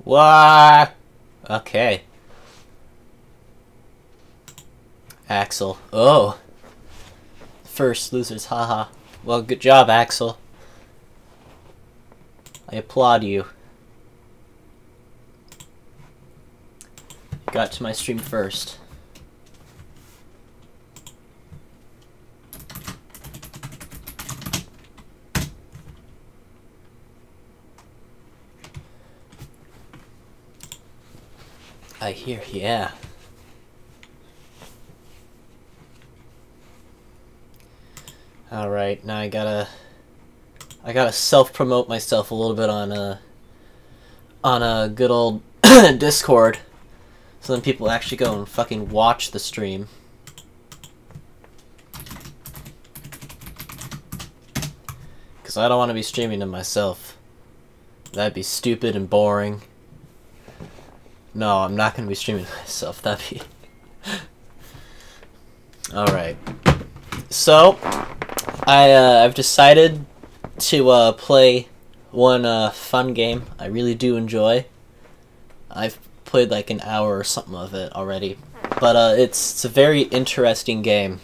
What? Okay. Axel. Oh. First losers, haha. Well, good job, Axel. I applaud you. Got to my stream first. I hear, yeah. Alright, now I gotta self-promote myself a little bit on a good old Discord, so then people actually go and fucking watch the stream. Because I don't want to be streaming to myself. That'd be stupid and boring. No, I'm not going to be streaming to myself. That'd be... Alright. So, I've decided to play one fun game I really do enjoy. I've played like an hour or something of it already. But it's a very interesting game.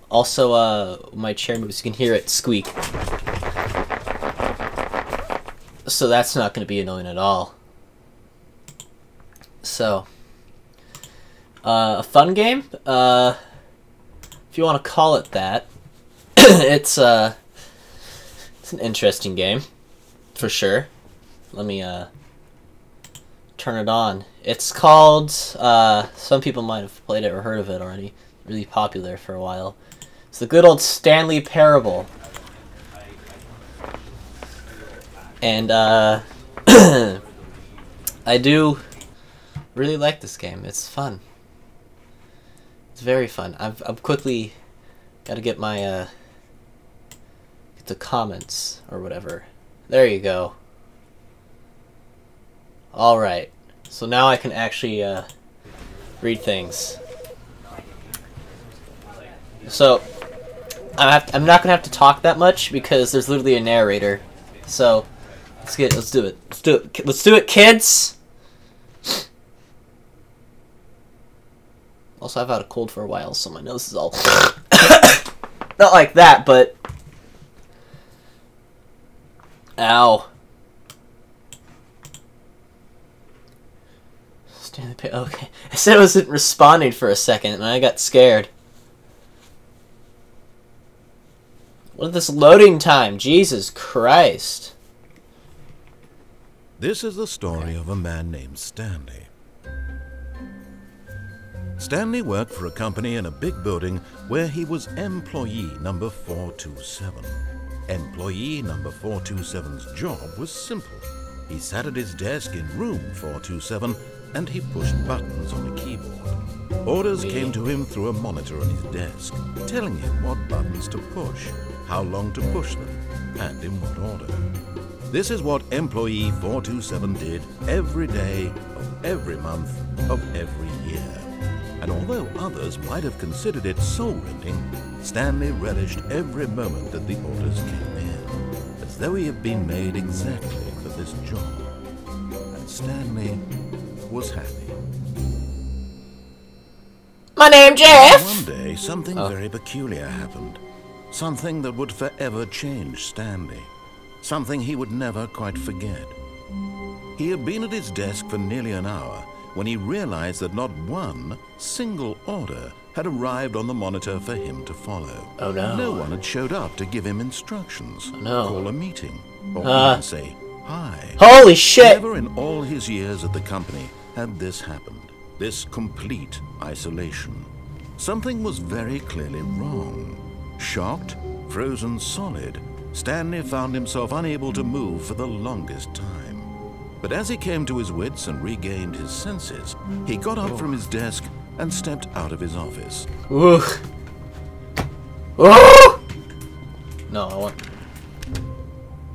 Also, my chair moves, you can hear it squeak. So that's not going to be annoying at all. So, a fun game? If you want to call it that. It's an interesting game, for sure. Let me turn it on. It's called, some people might have played it or heard of it already. Really popular for a while. It's the good old Stanley Parable. And I do really like this game. It's fun. It's very fun. I've quickly got to get my get the comments or whatever. There you go. All right. So now I can actually read things. So I'm not gonna have to talk that much because there's literally a narrator. So let's do it. Let's do it, kids. Also, I've had a cold for a while, so my nose is all not like that, but ow. Okay, I said I wasn't responding for a second, and I got scared. What is this loading time? Jesus Christ. This is the story of a man named Stanley. Stanley worked for a company in a big building where he was employee number 427. Employee number 427's job was simple. He sat at his desk in room 427 and he pushed buttons on a keyboard. Orders came to him through a monitor on his desk, telling him what buttons to push, how long to push them, and in what order. This is what employee 427 did every day of every month of every year. And although others might have considered it soul-rending, Stanley relished every moment that the orders came in, as though he had been made exactly for this job. And Stanley was happy. My name Jeff! One day, something very peculiar happened. Something that would forever change Stanley. Something he would never quite forget. He had been at his desk for nearly an hour when he realized that not one single order had arrived on the monitor for him to follow. Oh no. No one had showed up to give him instructions, call a meeting, or even say hi. Holy shit! Never in all his years at the company had this happened. This complete isolation. Something was very clearly wrong. Shocked, frozen solid, Stanley found himself unable to move for the longest time. But as he came to his wits and regained his senses, he got up from his desk and stepped out of his office. Ooh. Oh! No, I want...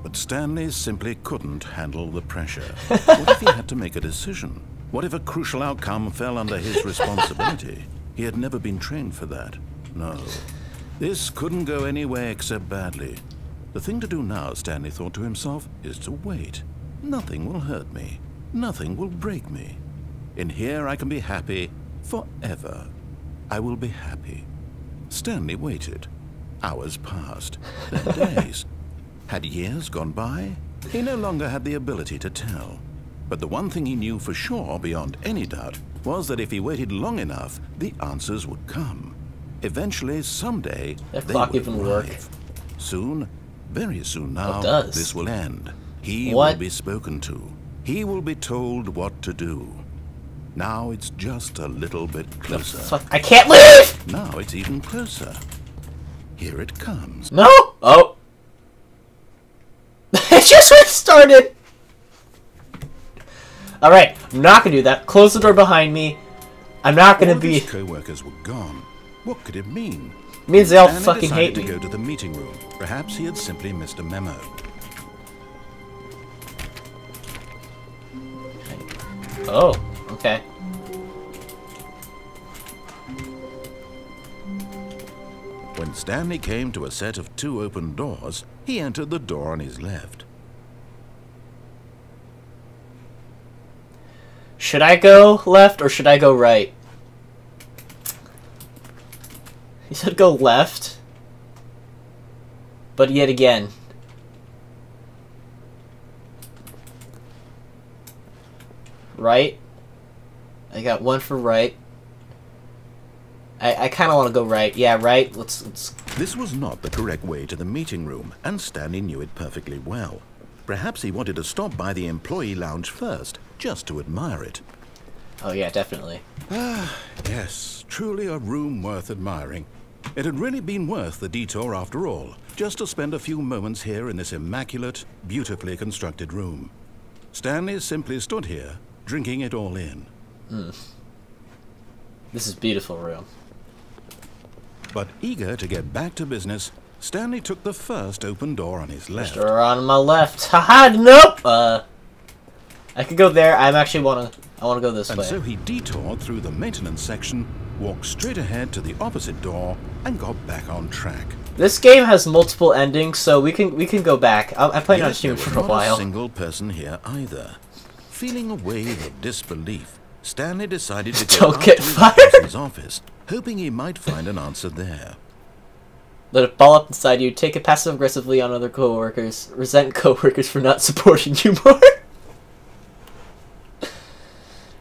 But Stanley simply couldn't handle the pressure. What if he had to make a decision? What if a crucial outcome fell under his responsibility? He had never been trained for that. No. This couldn't go any way except badly. The thing to do now, Stanley thought to himself, is to wait. Nothing will hurt me. Nothing will break me. In here I can be happy forever. I will be happy. Stanley waited. Hours passed, then days. Had years gone by? He no longer had the ability to tell. But the one thing he knew for sure, beyond any doubt, was that if he waited long enough, the answers would come. Eventually, someday, That they clock would even work? arrive. Soon, very soon now, It does. this will end. He What? will be spoken to. He will be told what to do. Now it's just a little bit closer. Fuck, I can't leave! Now it's even closer. Here it comes. No! Oh. It just restarted! Alright, I'm not gonna do that. Close the door behind me. I'm not gonna All be... his co-workers were gone. What could it mean? It means they all Stanley fucking hate decided me. to go to the meeting room. Perhaps he had simply missed a memo. Oh, okay. When Stanley came to a set of 2 open doors, he entered the door on his left. Should I go left or should I go right? He said go left. But yet again. Right? I got one for right. I kind of want to go right. Yeah, right. Let's. This was not the correct way to the meeting room, and Stanley knew it perfectly well. Perhaps he wanted to stop by the employee lounge first, just to admire it. Oh yeah, definitely. Yes, truly a room worth admiring. It had really been worth the detour after all, just to spend a few moments here in this immaculate, beautifully constructed room. Stanley simply stood here, drinking it all in. This is a beautiful room. But eager to get back to business, Stanley took the first open door on his left. Door on my left. Haha, nope! I could go there. I wanna go this And way. so he detoured through the maintenance section, walked straight ahead to the opposite door, and got back on track. This game has multiple endings, so we can go back. I played on Steam there for was a not while. a single person here either. Feeling a wave of disbelief, Stanley decided to go Don't up get to his fired. boss's office, hoping he might find an answer there. Let it ball up inside you. Take it passive-aggressively on other coworkers. Resent coworkers for not supporting you more.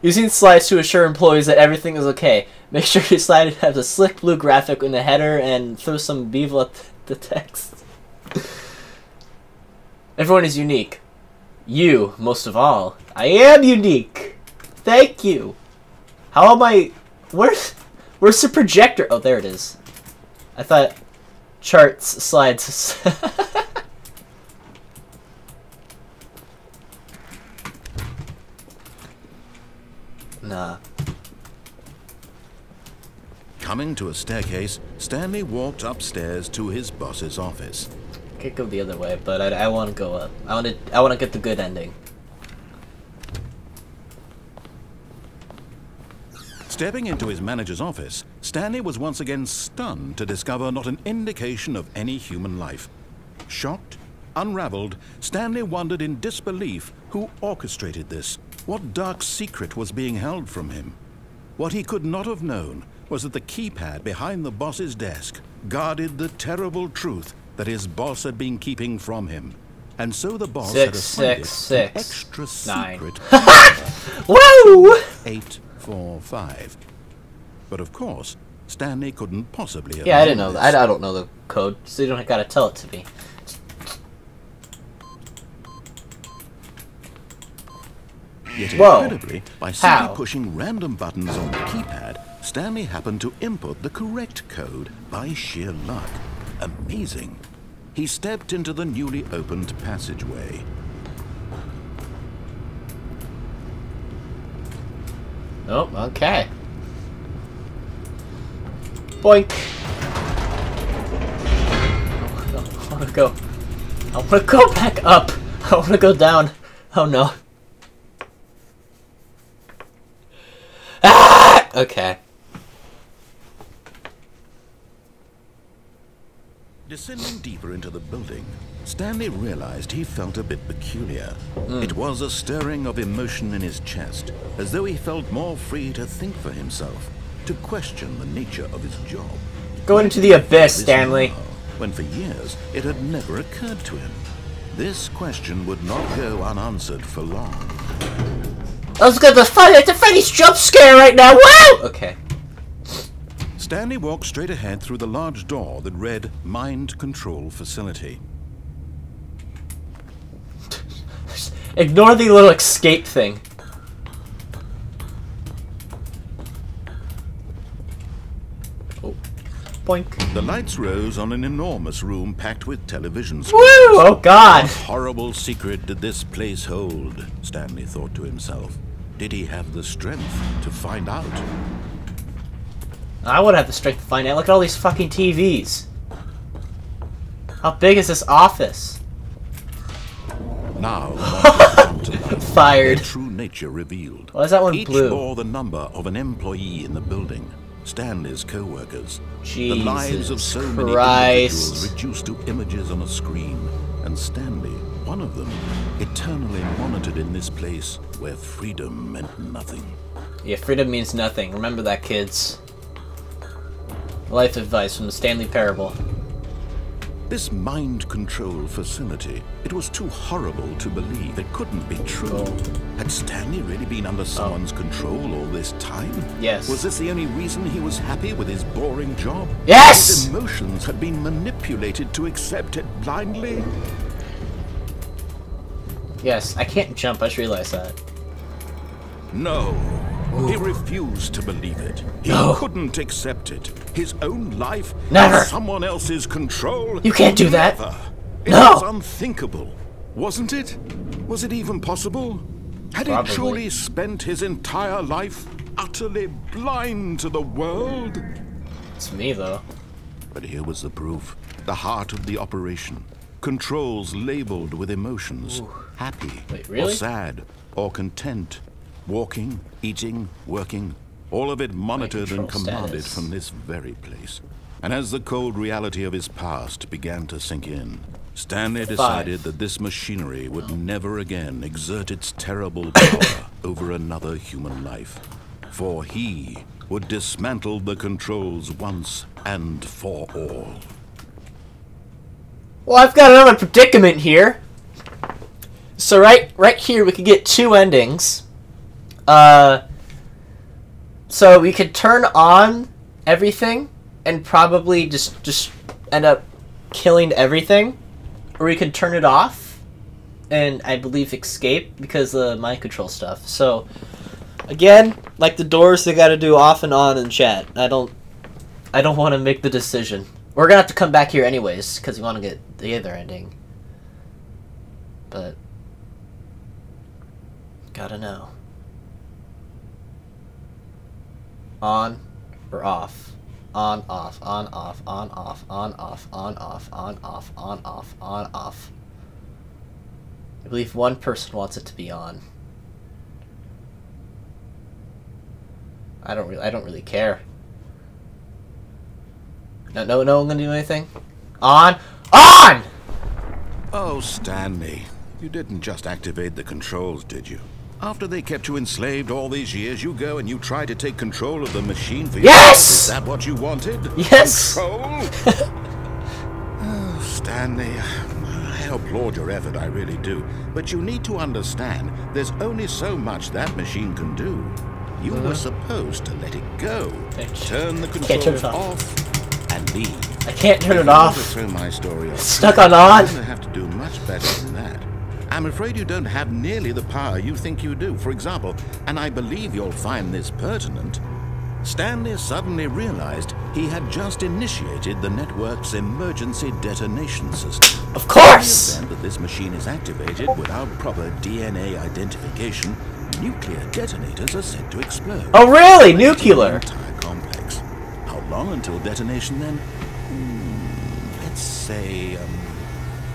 Using slides to assure employees that everything is okay. Make sure your slide has a slick blue graphic in the header and throw some bevel at the text. Everyone is unique. You, most of all. I am unique. Thank you. How am I... Where's the projector? Oh, there it is. I thought... Charts, slides... Nah. Coming to a staircase, Stanley walked upstairs to his boss's office. I could go the other way, but I want to go up. I want to get the good ending. Stepping into his manager's office, Stanley was once again stunned to discover not an indication of any human life. Shocked, unraveled, Stanley wondered in disbelief who orchestrated this. What dark secret was being held from him? What he could not have known was that the keypad behind the boss's desk guarded the terrible truth that his boss had been keeping from him. And so the boss had assigned it an extra secret Woo! 845. But of course, Stanley couldn't possibly have Yeah, I known didn't know this. that. I don't know the code, so you don't gotta tell it to me. Yet Whoa. incredibly, by simply How? pushing random buttons on the keypad, Stanley happened to input the correct code by sheer luck. Amazing. He stepped into the newly opened passageway. Oh, okay. Boink. I wanna go. I wanna go back up. I wanna go down. Oh no. Ah! Okay. Descending deeper into the building, Stanley realized he felt a bit peculiar. It was a stirring of emotion in his chest, as though he felt more free to think for himself, to question the nature of his job. Go into the abyss, Stanley. Now, when for years it had never occurred to him. This question would not go unanswered for long. I was gonna fight at the Freddy's jump scare right now. Wow! Okay. Stanley walked straight ahead through the large door that read Mind Control Facility. Ignore the little escape thing. Oh. Boink. The lights rose on an enormous room packed with television screens. Woo! Oh god! What horrible secret did this place hold? Stanley thought to himself. Did he have the strength to find out? I would have the strength to find out. Look at all these fucking TVs. How big is this office? Now, Fired. their true nature revealed. Why is that one Each blue? bore the number of an employee in the building. Stanley's co-workers. The lives of so many individuals reduced to images on a screen. And Stanley, one of them, eternally monitored in this place where freedom meant nothing. Yeah, freedom means nothing. Remember that, kids. Life advice from the Stanley Parable. This mind control facility, it was too horrible to believe. It couldn't be true. Oh. Had Stanley really been under someone's control all this time? Yes. Was this the only reason he was happy with his boring job? Yes! His emotions had been manipulated to accept it blindly? Yes, I can't jump. I just realized that. No. Ooh. He refused to believe it. He couldn't accept it. His own life Never. in someone else's control. You can't do that. Never. It No. was unthinkable, wasn't it? Was it even possible? Had Probably. he truly spent his entire life utterly blind to the world? It's me, though. But here was the proof. The heart of the operation. Controls labeled with emotions. Ooh. Happy, Wait, really? or sad, or content. Walking, eating, working. All of it monitored and control commanded status. from this very place. And as the cold reality of his past began to sink in, Stanley decided that this machinery would never again exert its terrible power over another human life. For he would dismantle the controls once and for all. Well, I've got another predicament here. So right here we could get two endings. So we could turn on everything and probably just end up killing everything, or we could turn it off and I believe escape because of the mind control stuff. So again, like the doors, they got to do off and on in chat. I don't want to make the decision. We're gonna have to come back here anyways because we want to get the other ending, but gotta know. On or off? On, off, on, off, on, off, on, off, on, off, on, off, on, off, on, off. I believe one person wants it to be on. I don't really care. No one gonna do anything? On! On! Oh, Stanley, you didn't just activate the controls, did you? After they kept you enslaved all these years, you go and you try to take control of the machine for yourself. Yes! Is that what you wanted? Yes! Control? Oh, Stanley, I applaud your effort, I really do. But you need to understand, there's only so much that machine can do. You were supposed to let it go. Turn the controls off and leave. I can't turn it off. To throw my story off. Stuck on on? You're going to have to do much better than that. I'm afraid you don't have nearly the power you think you do. For example, and I believe you'll find this pertinent, Stanley suddenly realized he had just initiated the network's emergency detonation system. Of course! In the event that this machine is activated without proper DNA identification, nuclear detonators are said to explode. Oh really? The Nuclear? entire complex. How long until detonation then? Let's say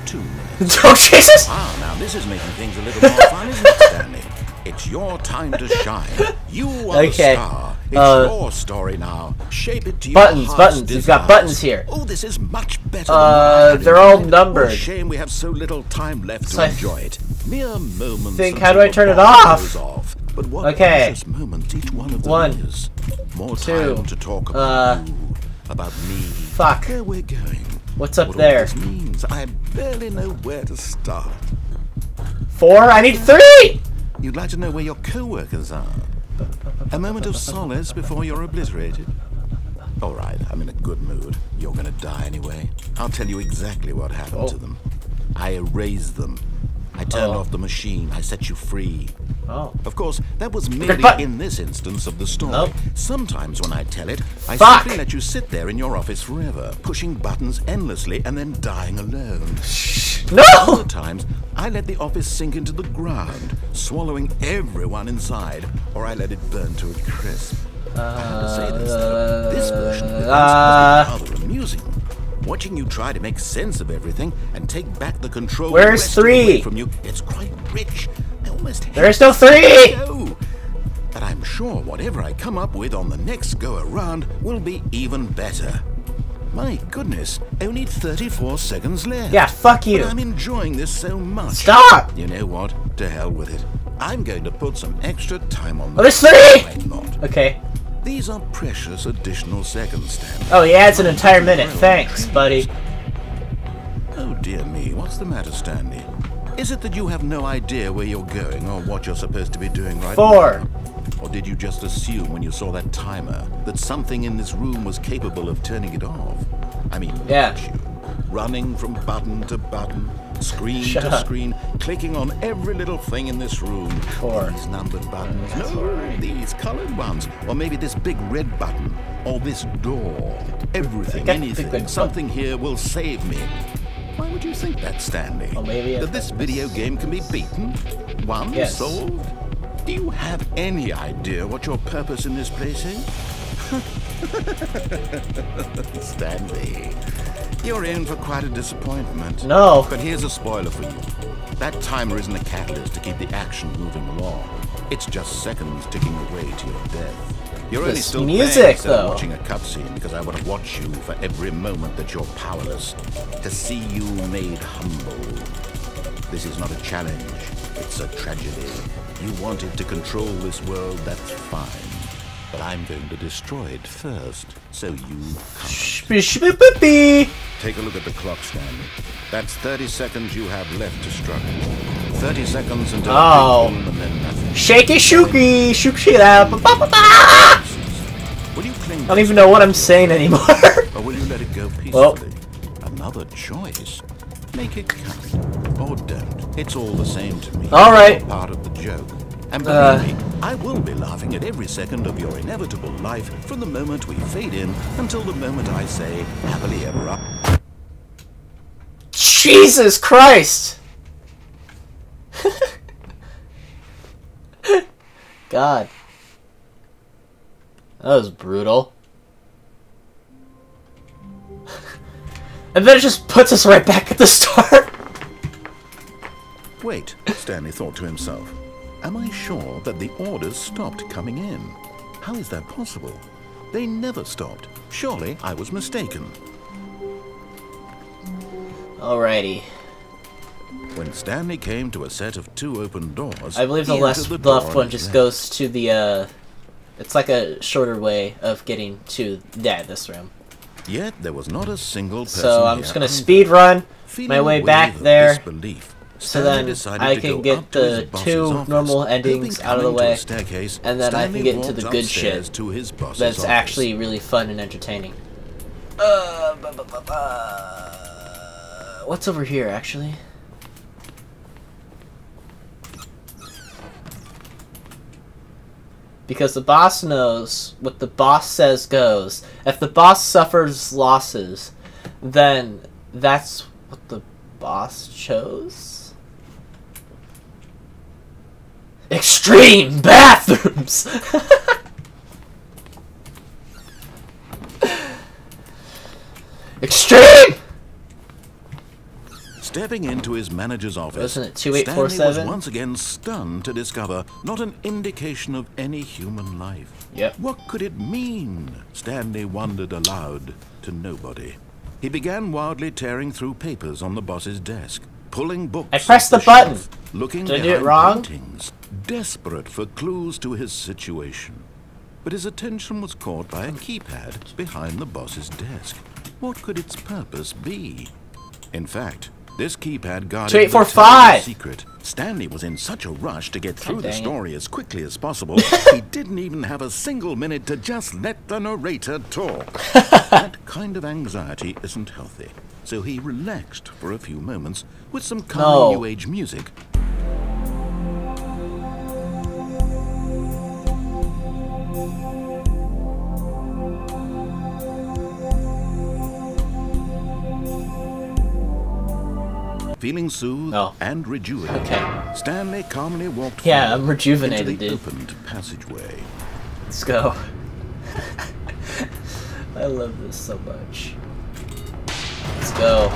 2 minutes. Oh Jesus! Ah, now this is making things a little more fun, isn't it, Stanley? It's your time to shine. You are the star. It's your story now. Shape it to your buttons, heart's buttons. You've got desires. buttons here. Oh, this is much better than what I had they're in all mind. numbered. What a shame we have so little time left So to I enjoy it. Mere moments. think, how do until I turn the it ball off? goes off. But what Okay. precious moments each one of them One, is. More two, time to talk about you, about me, fuck. where we're going. What's up What there? all this means, I barely know where to start. 4? I need 3! You'd like to know where your co-workers are? A moment of solace before you're obliterated? All right, I'm in a good mood. You're gonna die anyway. I'll tell you exactly what happened to them. I erased them. I turned off the machine. I set you free. Oh. Of course, that was merely in this instance of the story. Nope. Sometimes when I tell it, I Fuck. simply let you sit there in your office forever, pushing buttons endlessly and then dying alone. No! Other times, I let the office sink into the ground, swallowing everyone inside, or I let it burn to a crisp. I have to say this, though. This version of events has been rather amusing. Watching you try to make sense of everything and take back the control Where's wrested 3? away from you, it's quite rich. I almost hate There's no to 3! go. But I'm sure whatever I come up with on the next go-around will be even better. My goodness, only 34 seconds left. Yeah, fuck you. But I'm enjoying this so much. Stop! You know what? To hell with it. I'm going to put some extra time on Oh, there's 3! Why not? Okay. These are precious additional seconds, Stanley. Oh, he adds an entire minute. Thanks, buddy. Oh dear me, what's the matter, Stanley? Is it that you have no idea where you're going or what you're supposed to be doing right 4. now? Or did you just assume when you saw that timer that something in this room was capable of turning it off? I mean, look Yeah. at you. Running from button to button, screen Shut to up. screen, clicking on every little thing in this room. 4. These numbered buttons. No, these colored ones. Or maybe this big red button. Or this door. Everything, got the big anything. red Something here will save me. Why would you think that, Stanley? Well, maybe that this video game can be beaten? Won? Yes. Solved? Do you have any idea what your purpose in this place is? Stanley, you're in for quite a disappointment. No. But here's a spoiler for you. That timer isn't a catalyst to keep the action moving along. It's just seconds ticking away to your death. You're only This still music, playing instead of though. watching a cutscene because I want to watch you for every moment that you're powerless. To see you made humble. This is not a challenge. It's a tragedy. You wanted to control this world, that's fine. But I'm going to destroy it first, so you can't. Take a look at the clock, Stanley. That's 30 seconds you have left to struggle. 30 seconds until Oh. a big boom and then nothing. Shaky shooky, shook shit up. Will you cling I don't even know what I'm saying anymore. or will you let it go peacefully? Well. Another choice. Make it count. Or don't. It's all the same to me. All right. It's part of the joke. And believe me, I will be laughing at every second of your inevitable life from the moment we fade in until the moment I say, happily ever after. Jesus Christ! God. That was brutal. And then it just puts us right back at the start. Wait, Stanley thought to himself. Am I sure that the orders stopped coming in? How is that possible? They never stopped. Surely I was mistaken. Alrighty. When Stanley came to a set of 2 open doors, I believe the he left, entered the door one on his just left. goes to the, it's like a shorter way of getting to, this room. Yet there was not a single person So I'm here just gonna either. speed run Feeling my a way wave back of there, disbelief, so Stanley then decided I to can go get up to his the boss's 2 office. normal Hoping endings out of the coming to a way, staircase, and then I can Stanley get into the walked good upstairs shit to his boss's that's office. actually really fun and entertaining. What's over here, actually? Because the boss knows what the boss says goes. If the boss suffers losses, then that's what the boss chose? Extreme bathrooms! Extreme! Stepping into his manager's office, Wasn't it Stanley was 2847? once again stunned to discover not an indication of any human life. Yep. What could it mean? Stanley wondered aloud to nobody. He began wildly tearing through papers on the boss's desk, pulling books. I pressed off the button. shelf, looking Did I do behind it wrong? paintings, desperate for clues to his situation. But his attention was caught by a keypad behind the boss's desk. What could its purpose be? In fact, this keypad guarded the 2845. secret. Stanley was in such a rush to get through the dang it. story as quickly as possible, he didn't even have a single minute to just let the narrator talk. That kind of anxiety isn't healthy, so he relaxed for a few moments with some calming New Age music. Feeling soothed and rejuvenated, Stanley calmly walked I'm rejuvenated, into the dude. opened passageway. Let's go. I love this so much. Let's go.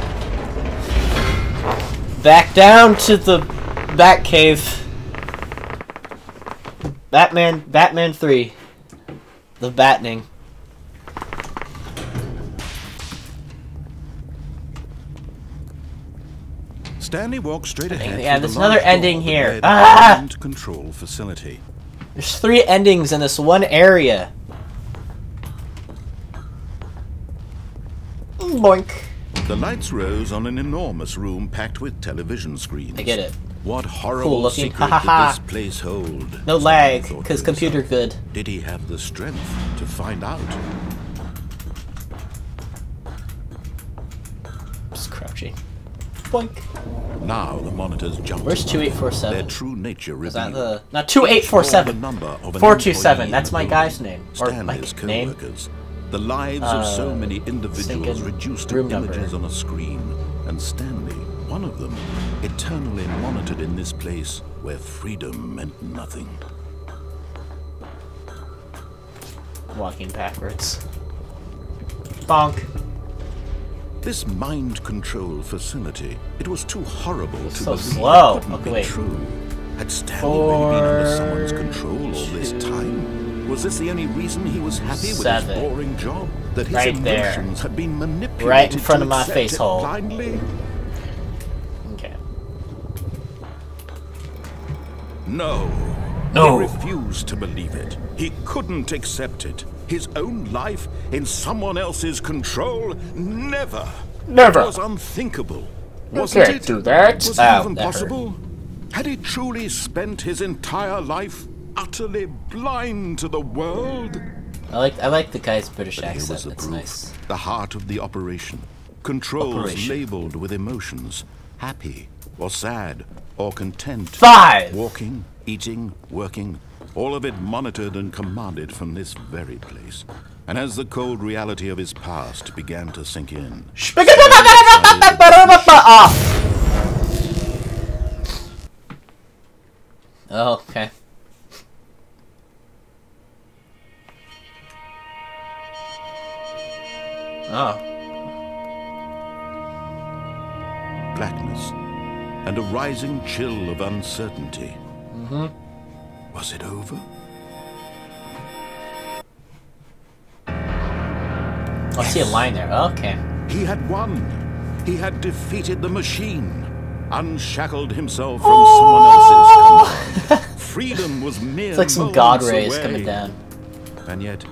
Back down to the Batcave. Batman 3. The Batning. Stanley walked straight ahead. Yeah, through there's the another large ending hall here. that led to the control facility. There's 3 endings in this one area. Boink. The lights rose on an enormous room packed with television screens. I get it. What horrible Cool looking. secret did this place hold? No Stanley lag, thought because to computer himself. good. Did he have the strength to find out? Just crouching. Boink. Now the monitors jumped. Where's 2847? Their true nature revealed. Is that the... Not 2847. 427. That's my guy's name. Or my Stanley's name. co-workers. The lives of so many individuals reduced to room images number. on a screen. And Stanley, one of them, eternally monitored in this place where freedom meant nothing. Walking backwards. Bonk. This mind control facility, it was too horrible to so believe slow. it couldn't Okay, be wait. true. Had Stanley really been under someone's control all this time? Was this the only reason he was happy with his boring job? That his Right there. emotions had been manipulated Right in front to of my accept face it hole. blindly? Okay. No. No. He refused to believe it. He couldn't accept it. His own life in someone else's control? Never. Never. It was unthinkable. Wasn't can't it? do that. Was it Ow, even that hurt. possible? Had he truly spent his entire life utterly blind to the world? I like the guy's British But here was accent. the It's proof. nice. The heart of the operation. Controls Operation. labeled with emotions. Happy, or sad, or content. 5. Walking, eating, working, all of it monitored and commanded from this very place. And as the cold reality of his past began to sink in, Off. Oh, okay. Oh. blackness and a rising chill of uncertainty. Was it over? I see a line there. Okay. He had won. He had defeated the machine, unshackled himself from someone else's command. Freedom was mere It's like some god moments rays away. coming down. And yet,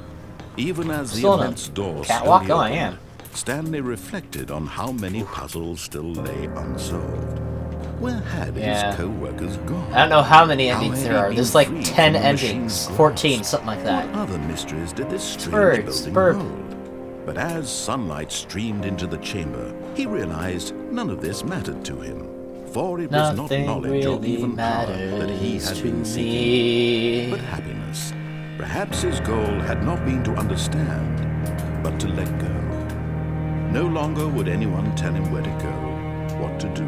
even as the Still on a immense door catwalk? slowly Oh, I opened, am. Stanley reflected on how many puzzles still lay unsolved. Where had Yeah. his co-workers gone? I don't know how many How endings had there he are. been There's like freed 10 from the machine's endings. 14, grasp? something like that. What other mysteries did this strange birds, building bird. hold? But as sunlight streamed into the chamber, he realized none of this mattered to him. For it was not Nothing knowledge or really even power that he matters had to been seeking, me. but happiness. Perhaps his goal had not been to understand, but to let go. No longer would anyone tell him where to go, what to do,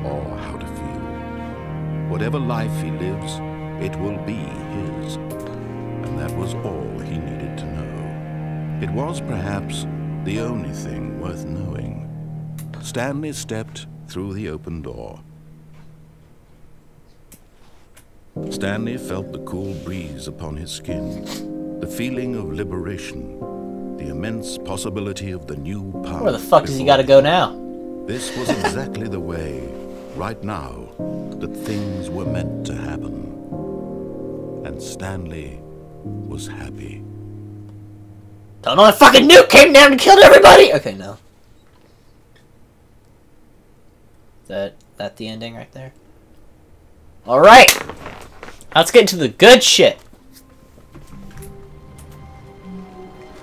or how to feel. Whatever life he lives, it will be his. And that was all he needed to know. It was perhaps the only thing worth knowing. Stanley stepped through the open door. Stanley felt the cool breeze upon his skin, the feeling of liberation, the immense possibility of the new path. Where the fuck does he gotta go now? This was exactly the way, right now, that things were meant to happen. And Stanley was happy. Don't know, a fucking nuke came down and killed everybody! Okay, no. Is that the ending right there? Alright! Let's get into the good shit.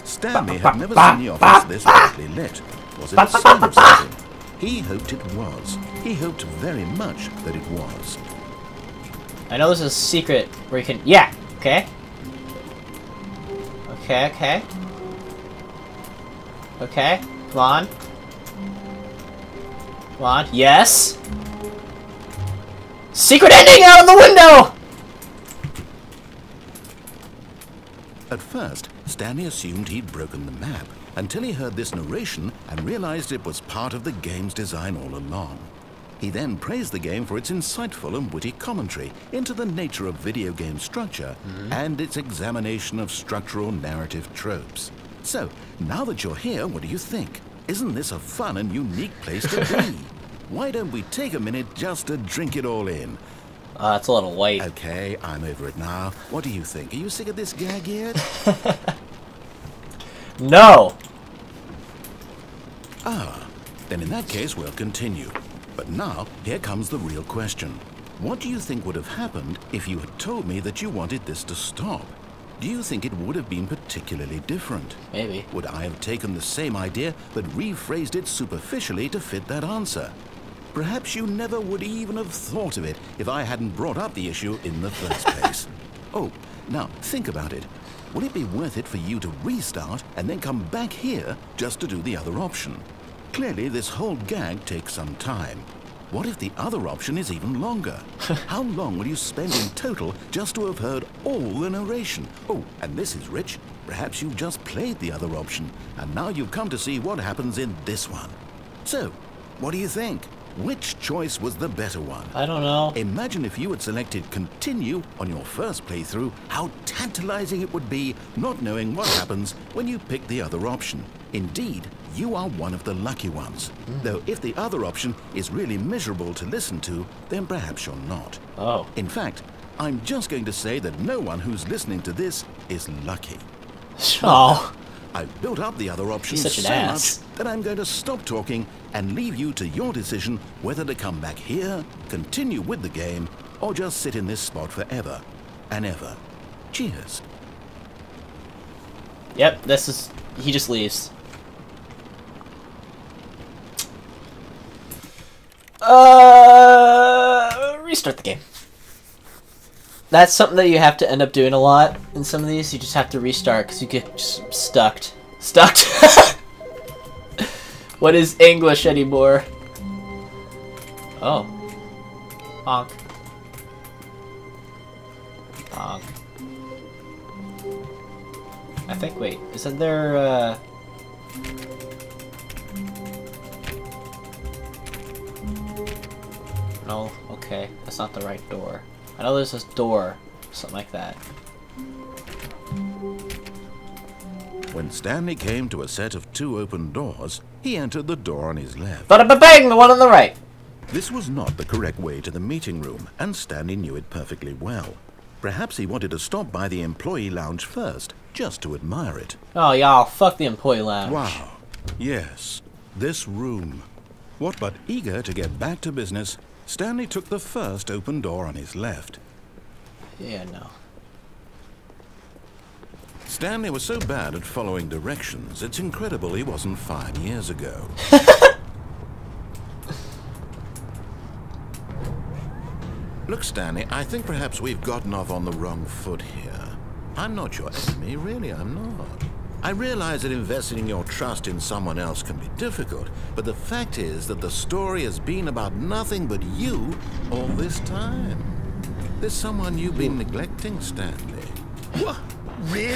Stanley had never seen the office this brightly lit. Was it a sign of something? He hoped it was. He hoped very much that it was. I know there's a secret where you can... Yeah! Okay. Okay, okay. Okay. Come on. Come on. Yes! Secret ending out of the window! At first, Stanley assumed he'd broken the map, until he heard this narration and realized it was part of the game's design all along. He then praised the game for its insightful and witty commentary into the nature of video game structure and its examination of structural narrative tropes. So, now that you're here, what do you think? Isn't this a fun and unique place to be? Why don't we take a minute just to drink it all in? That's a little white. Okay, I'm over it now. What do you think? Are you sick of this gag yet? No! Ah, then in that case we'll continue. But now, here comes the real question. What do you think would have happened if you had told me that you wanted this to stop? Do you think it would have been particularly different? Maybe. Would I have taken the same idea but rephrased it superficially to fit that answer? Perhaps you never would even have thought of it if I hadn't brought up the issue in the first place. Oh, now think about it. Would it be worth it for you to restart and then come back here just to do the other option? Clearly, this whole gag takes some time. What if the other option is even longer? How long will you spend in total just to have heard all the narration? Oh, and this is rich. Perhaps you've just played the other option, and now you've come to see what happens in this one. So, what do you think? Which choice was the better one? I don't know. Imagine if you had selected continue on your first playthrough, how tantalizing it would be not knowing what happens when you pick the other option. Indeed, you are one of the lucky ones. Though if the other option is really miserable to listen to, then perhaps you're not. Oh. In fact, I'm just going to say that no one who's listening to this is lucky. Oh. I've built up the other option He's such an so ass. much that I'm going to stop talking and leave you to your decision whether to come back here, continue with the game, or just sit in this spot forever and ever. Cheers. Yep, this is... He just leaves. Restart the game. That's something that you have to end up doing a lot in some of these. You just have to restart because you get just stuck. Stuck. What is English anymore? Oh. Honk. Honk. I think, wait, isn't there, No, okay, that's not the right door. I know there's this door, something like that. When Stanley came to a set of 2 open doors, he entered the door on his left. Bada-ba-bang! The one on the right! This was not the correct way to the meeting room, and Stanley knew it perfectly well. Perhaps he wanted to stop by the employee lounge first, just to admire it. Oh, y'all, fuck the employee lounge. Wow. Yes, this room. What but eager to get back to business, Stanley took the first open door on his left. Yeah, no. Stanley was so bad at following directions, it's incredible he wasn't 5 years ago. Look, Stanley, I think perhaps we've gotten off on the wrong foot here. I'm not your enemy, really, I'm not. I realize that investing your trust in someone else can be difficult, but the fact is that the story has been about nothing but you all this time. There's someone you've been neglecting, Stanley. What? Really?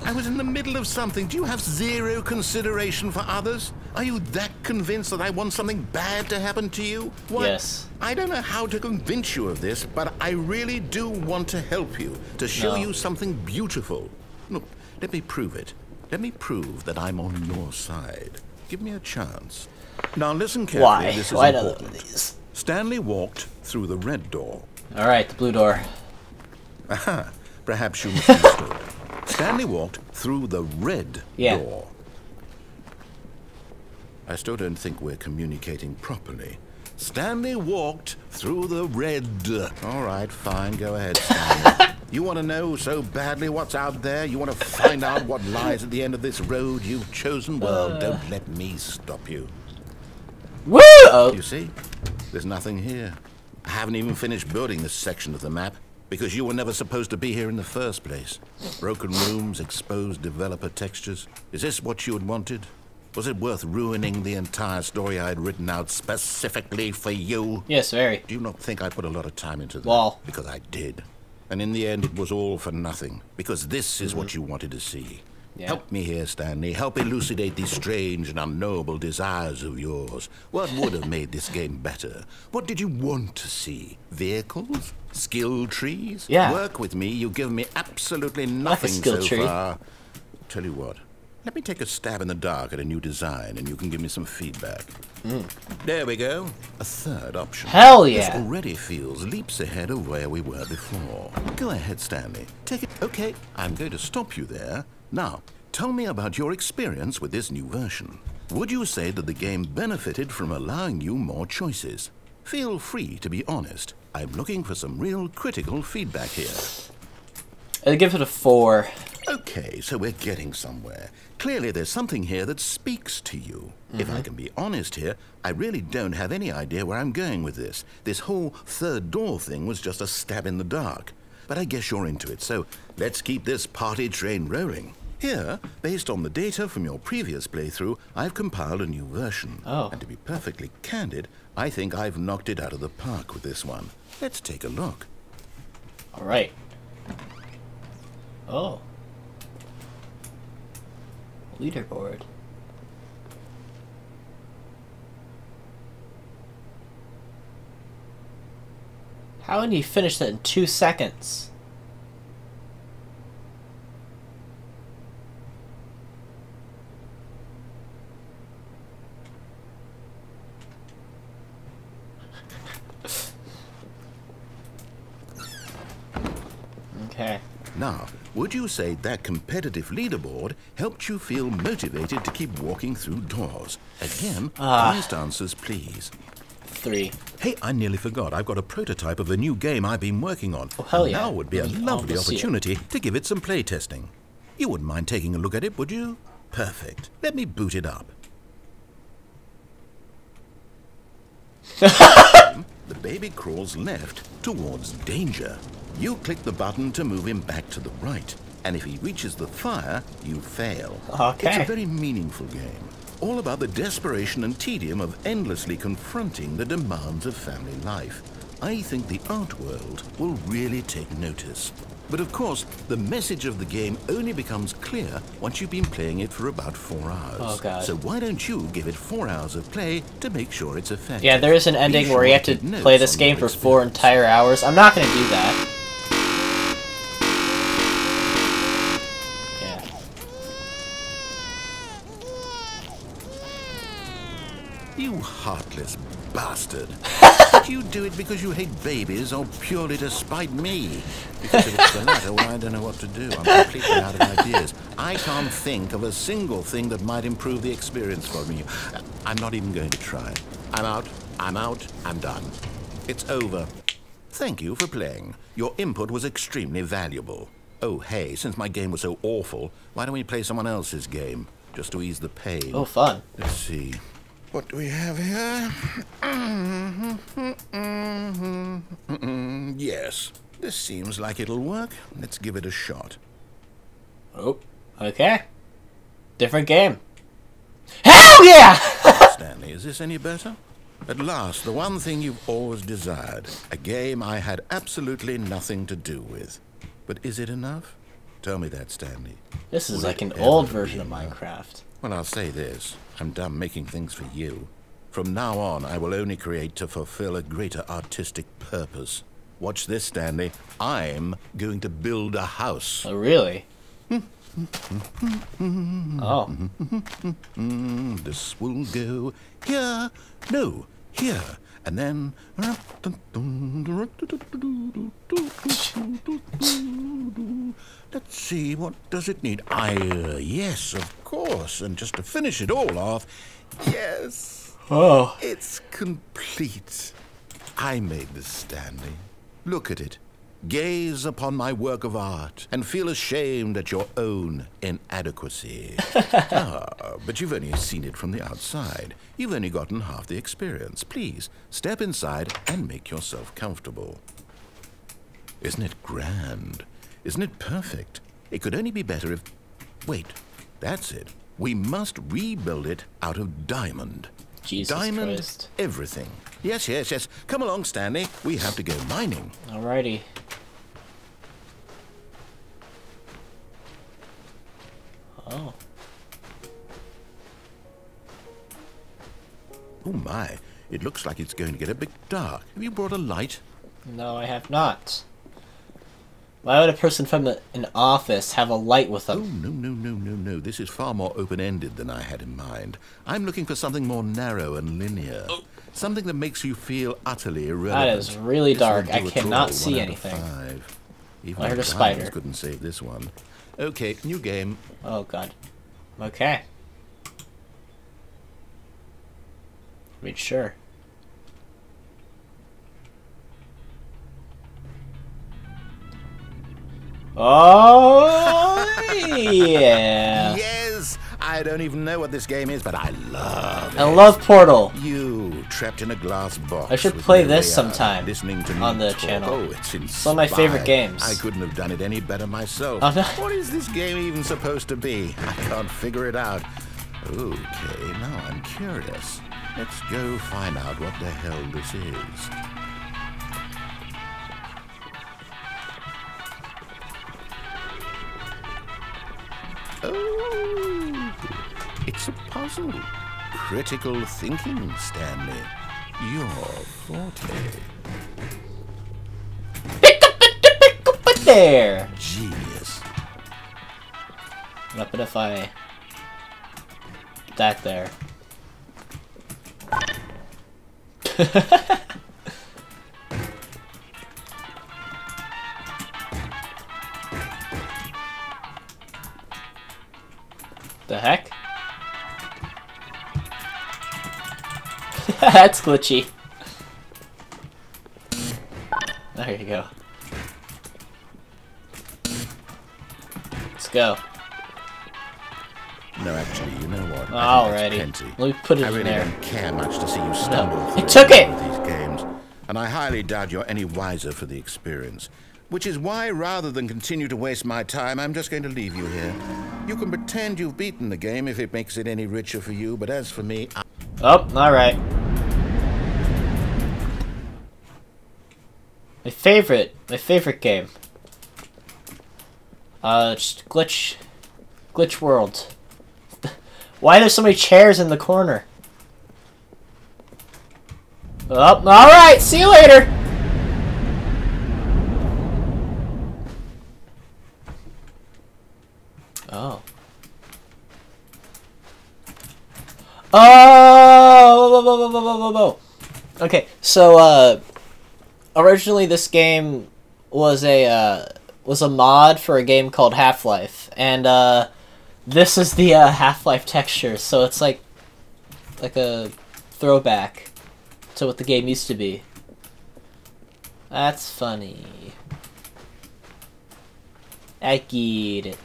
I was in the middle of something. Do you have zero consideration for others? Are you that convinced that I want something bad to happen to you? What? Yes. I don't know how to convince you of this, but I really do want to help you, to show you something beautiful. Look, let me prove it. Let me prove that I'm on your side. Give me a chance. Now listen carefully. Why? This is Why important. none of these? Stanley walked through the red door. All right, the blue door. Aha, perhaps you misunderstood. Stanley walked through the red door. I still don't think we're communicating properly. Stanley walked through the red. All right, fine, go ahead, Stanley. You want to know so badly what's out there? You want to find out what lies at the end of this road you've chosen? Well, don't let me stop you. Woo! Oh. You see, there's nothing here. I haven't even finished building this section of the map because you were never supposed to be here in the first place. Broken rooms, exposed developer textures. Is this what you had wanted? Was it worth ruining the entire story I had written out specifically for you? Yes, very. Do you not think I put a lot of time into that? Well. Because I did. And in the end, it was all for nothing. Because this is what you wanted to see. Yeah. Help me here, Stanley. Help elucidate these strange and unknowable desires of yours. What would have made this game better? What did you want to see? Vehicles? Skill trees? Yeah. Work with me. You've given me absolutely nothing skill so tree. far. Tell you what. Let me take a stab in the dark at a new design, and you can give me some feedback. There we go. A third option. Hell yeah. This already feels leaps ahead of where we were before. Go ahead, Stanley. Take it. Okay, I'm going to stop you there. Now, tell me about your experience with this new version. Would you say that the game benefited from allowing you more choices? Feel free to be honest. I'm looking for some real critical feedback here. I'll give it a 4. Okay, so we're getting somewhere. Clearly there's something here that speaks to you. If I can be honest here, I really don't have any idea where I'm going with this. This whole third door thing was just a stab in the dark. But I guess you're into it, so let's keep this party train rolling. Here, based on the data from your previous playthrough, I've compiled a new version. Oh. And to be perfectly candid, I think I've knocked it out of the park with this one. Let's take a look. All right. Oh. Leaderboard. How did you finish that in 2 seconds? Okay. Now, would you say that competitive leaderboard helped you feel motivated to keep walking through doors? Again, honest answers, please. 3. Hey, I nearly forgot. I've got a prototype of a new game I've been working on. Oh, hell yeah. Now would be a lovely almost see it. opportunity to give it some play testing. You wouldn't mind taking a look at it, would you? Perfect. Let me boot it up. The baby crawls left towards danger. You click the button to move him back to the right. And if he reaches the fire, you fail. Okay. It's a very meaningful game. All about the desperation and tedium of endlessly confronting the demands of family life. I think the art world will really take notice. But of course, the message of the game only becomes clear once you've been playing it for about 4 hours. Oh, God. So why don't you give it 4 hours of play to make sure it's effective? Yeah, there is an ending where you have to play this game for 4 entire hours. I'm not going to do that. Yeah. You heartless bastard. Did you do it because you hate babies or purely to spite me? Because if it's the latter, well, I don't know what to do. I'm completely out of ideas. I can't think of a single thing that might improve the experience for me. I'm not even going to try. I'm out, I'm done. It's over. Thank you for playing. Your input was extremely valuable. Oh, hey, since my game was so awful, why don't we play someone else's game? Just to ease the pain. Oh, fun. Let's see. What do we have here? Yes, this seems like it'll work. Let's give it a shot. Oh, okay. Different game. Hell yeah! Stanley, is this any better? At last, the one thing you've always desired. A game I had absolutely nothing to do with. But is it enough? Tell me that, Stanley. This is Will like it an old ever version be of enough? Minecraft. Well, I'll say this. I'm done making things for you. From now on, I will only create to fulfill a greater artistic purpose. Watch this, Stanley. I'm going to build a house. Oh, really? Oh. This will go here. No, here. And then... Let's see, what does it need? Yes, of course. And just to finish it all off, yes. Oh. It's complete. I made this, Stanley. Look at it. Gaze upon my work of art and feel ashamed at your own inadequacy. But you've only seen it from the outside. You've only gotten half the experience. Please, step inside and make yourself comfortable. Isn't it grand? Isn't it perfect? It could only be better if... Wait, that's it. We must rebuild it out of diamond. Jesus Diamond Christ. everything. Yes, yes, yes. Come along, Stanley. We have to go mining. Alrighty. Oh. Oh my, it looks like it's going to get a bit dark. Have you brought a light? No, I have not. Why would a person from an office have a light with Oh, them? no. This is far more open-ended than I had in mind. I'm looking for something more narrow and linear. Something that makes you feel utterly irrelevant. That is really This dark. won't I do at cannot all. see 1 out of anything. 5. Even I heard a the spider. diamonds couldn't save this one. Okay, new game. Oh, God. Okay. I mean, sure. Oh, yeah. Yes! I don't even know what this game is, but I love it. I love Portal. You, trapped in a glass box. I should with play no this way out, sometime listening to on me the talk. channel. Oh, it's inspired. It's one of my favorite games. I couldn't have done it any better myself. Oh, no. What is this game even supposed to be? I can't figure it out. Okay, now I'm curious. Let's go find out what the hell this is. Oh, it's a puzzle. Critical thinking, Stanley. Your forte. There. Genius. What if I... that there. The heck? That's glitchy. There you go. Let's go. No, actually, you know what? Alrighty. Let Let me put it I in really there. don't care much to see you stumble No. through It took it! one of these games, and I highly doubt you're any wiser for the experience. Which is why, rather than continue to waste my time, I'm just going to leave you here. You can pretend you've beaten the game if it makes it any richer for you, but as for me, Oh, alright. My favorite game. Just Glitch World. Why are there so many chairs in the corner? Oh, alright, see you later! Oh. Oh! Okay, so, originally this game was a mod for a game called Half-Life, and, this is the, Half-Life texture, so it's like a throwback to what the game used to be. That's funny. I get it.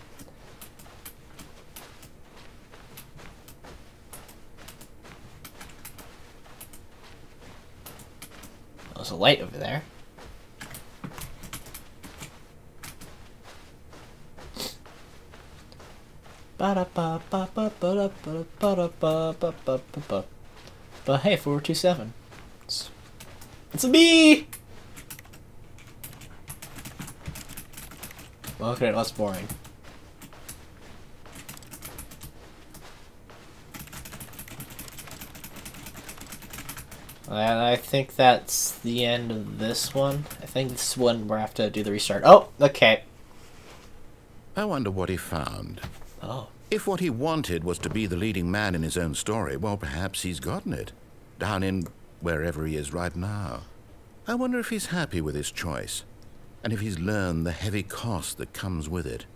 There's a light over there. But hey, 427. It's a bee! Okay, that's boring. And I think that's the end of this one. I think this is when we'll have to do the restart. Oh, okay. I wonder what he found. Oh. If what he wanted was to be the leading man in his own story, well, perhaps he's gotten it. Down in wherever he is right now. I wonder if he's happy with his choice. And if he's learned the heavy cost that comes with it.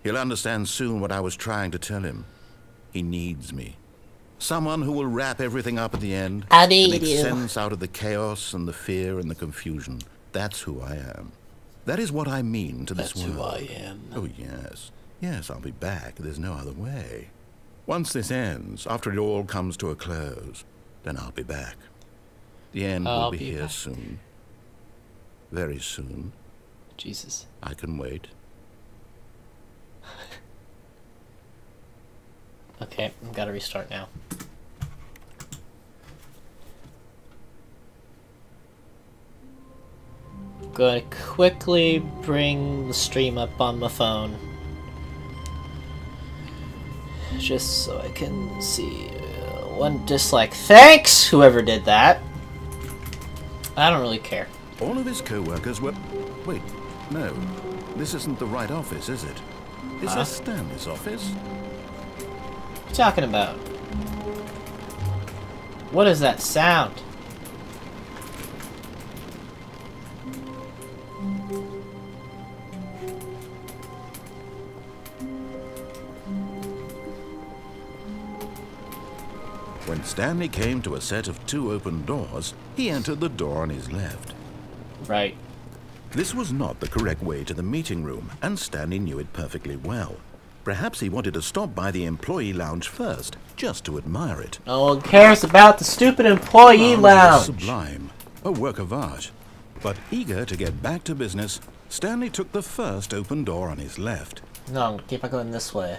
He'll understand soon what I was trying to tell him. He needs me. Someone who will wrap everything up at the end. I and need make you. sense out of the chaos and the fear and the confusion. That's who I am. That is what I mean to this world. That's who I am. Oh, yes. Yes, I'll be back. There's no other way. Once this ends, after it all comes to a close, then I'll be back. The end will be here soon. Very soon. Jesus. I can wait. Okay, I've got to restart now. Going to quickly bring the stream up on my phone. Just so I can see. One dislike. Thanks, whoever did that. I don't really care. All of his co-workers were... Wait, no. This isn't the right office, is it? Is this Stanley's office? What are you talking about? What is that sound? When Stanley came to a set of 2 open doors, he entered the door on his left. Right. This was not the correct way to the meeting room, and Stanley knew it perfectly well. Perhaps he wanted to stop by the employee lounge first, just to admire it. No one cares about the stupid employee lounge. Sublime, a work of art. But eager to get back to business, Stanley took the first open door on his left. No, I'm gonna keep on going this way.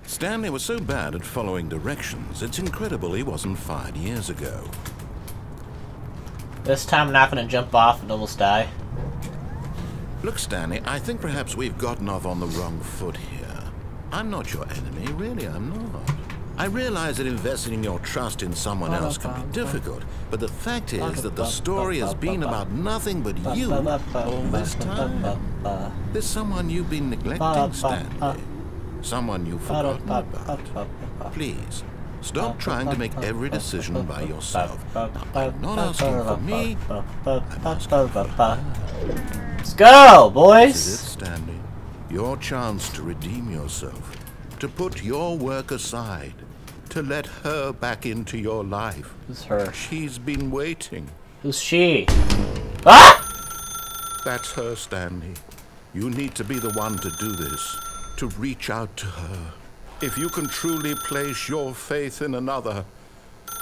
Stanley was so bad at following directions, it's incredible he wasn't fired years ago. This time I'm not gonna jump off and almost die. Look, Stanley, I think perhaps we've gotten off on the wrong foot here. I'm not your enemy, really, I'm not. I realize that investing your trust in someone else can be difficult, but the fact is that the story has been about nothing but you all this time. There's someone you've been neglecting, Stanley. Someone you've forgotten about. Please, stop trying to make every decision by yourself. Now, I'm not asking for me, I'm asking for her. Let's go, boys! This is it, Stanley. Your chance to redeem yourself. To put your work aside. To let her back into your life. Who's her? She's been waiting. Who's she? Ah! That's her, Stanley. You need to be the one to do this. To reach out to her. If you can truly place your faith in another,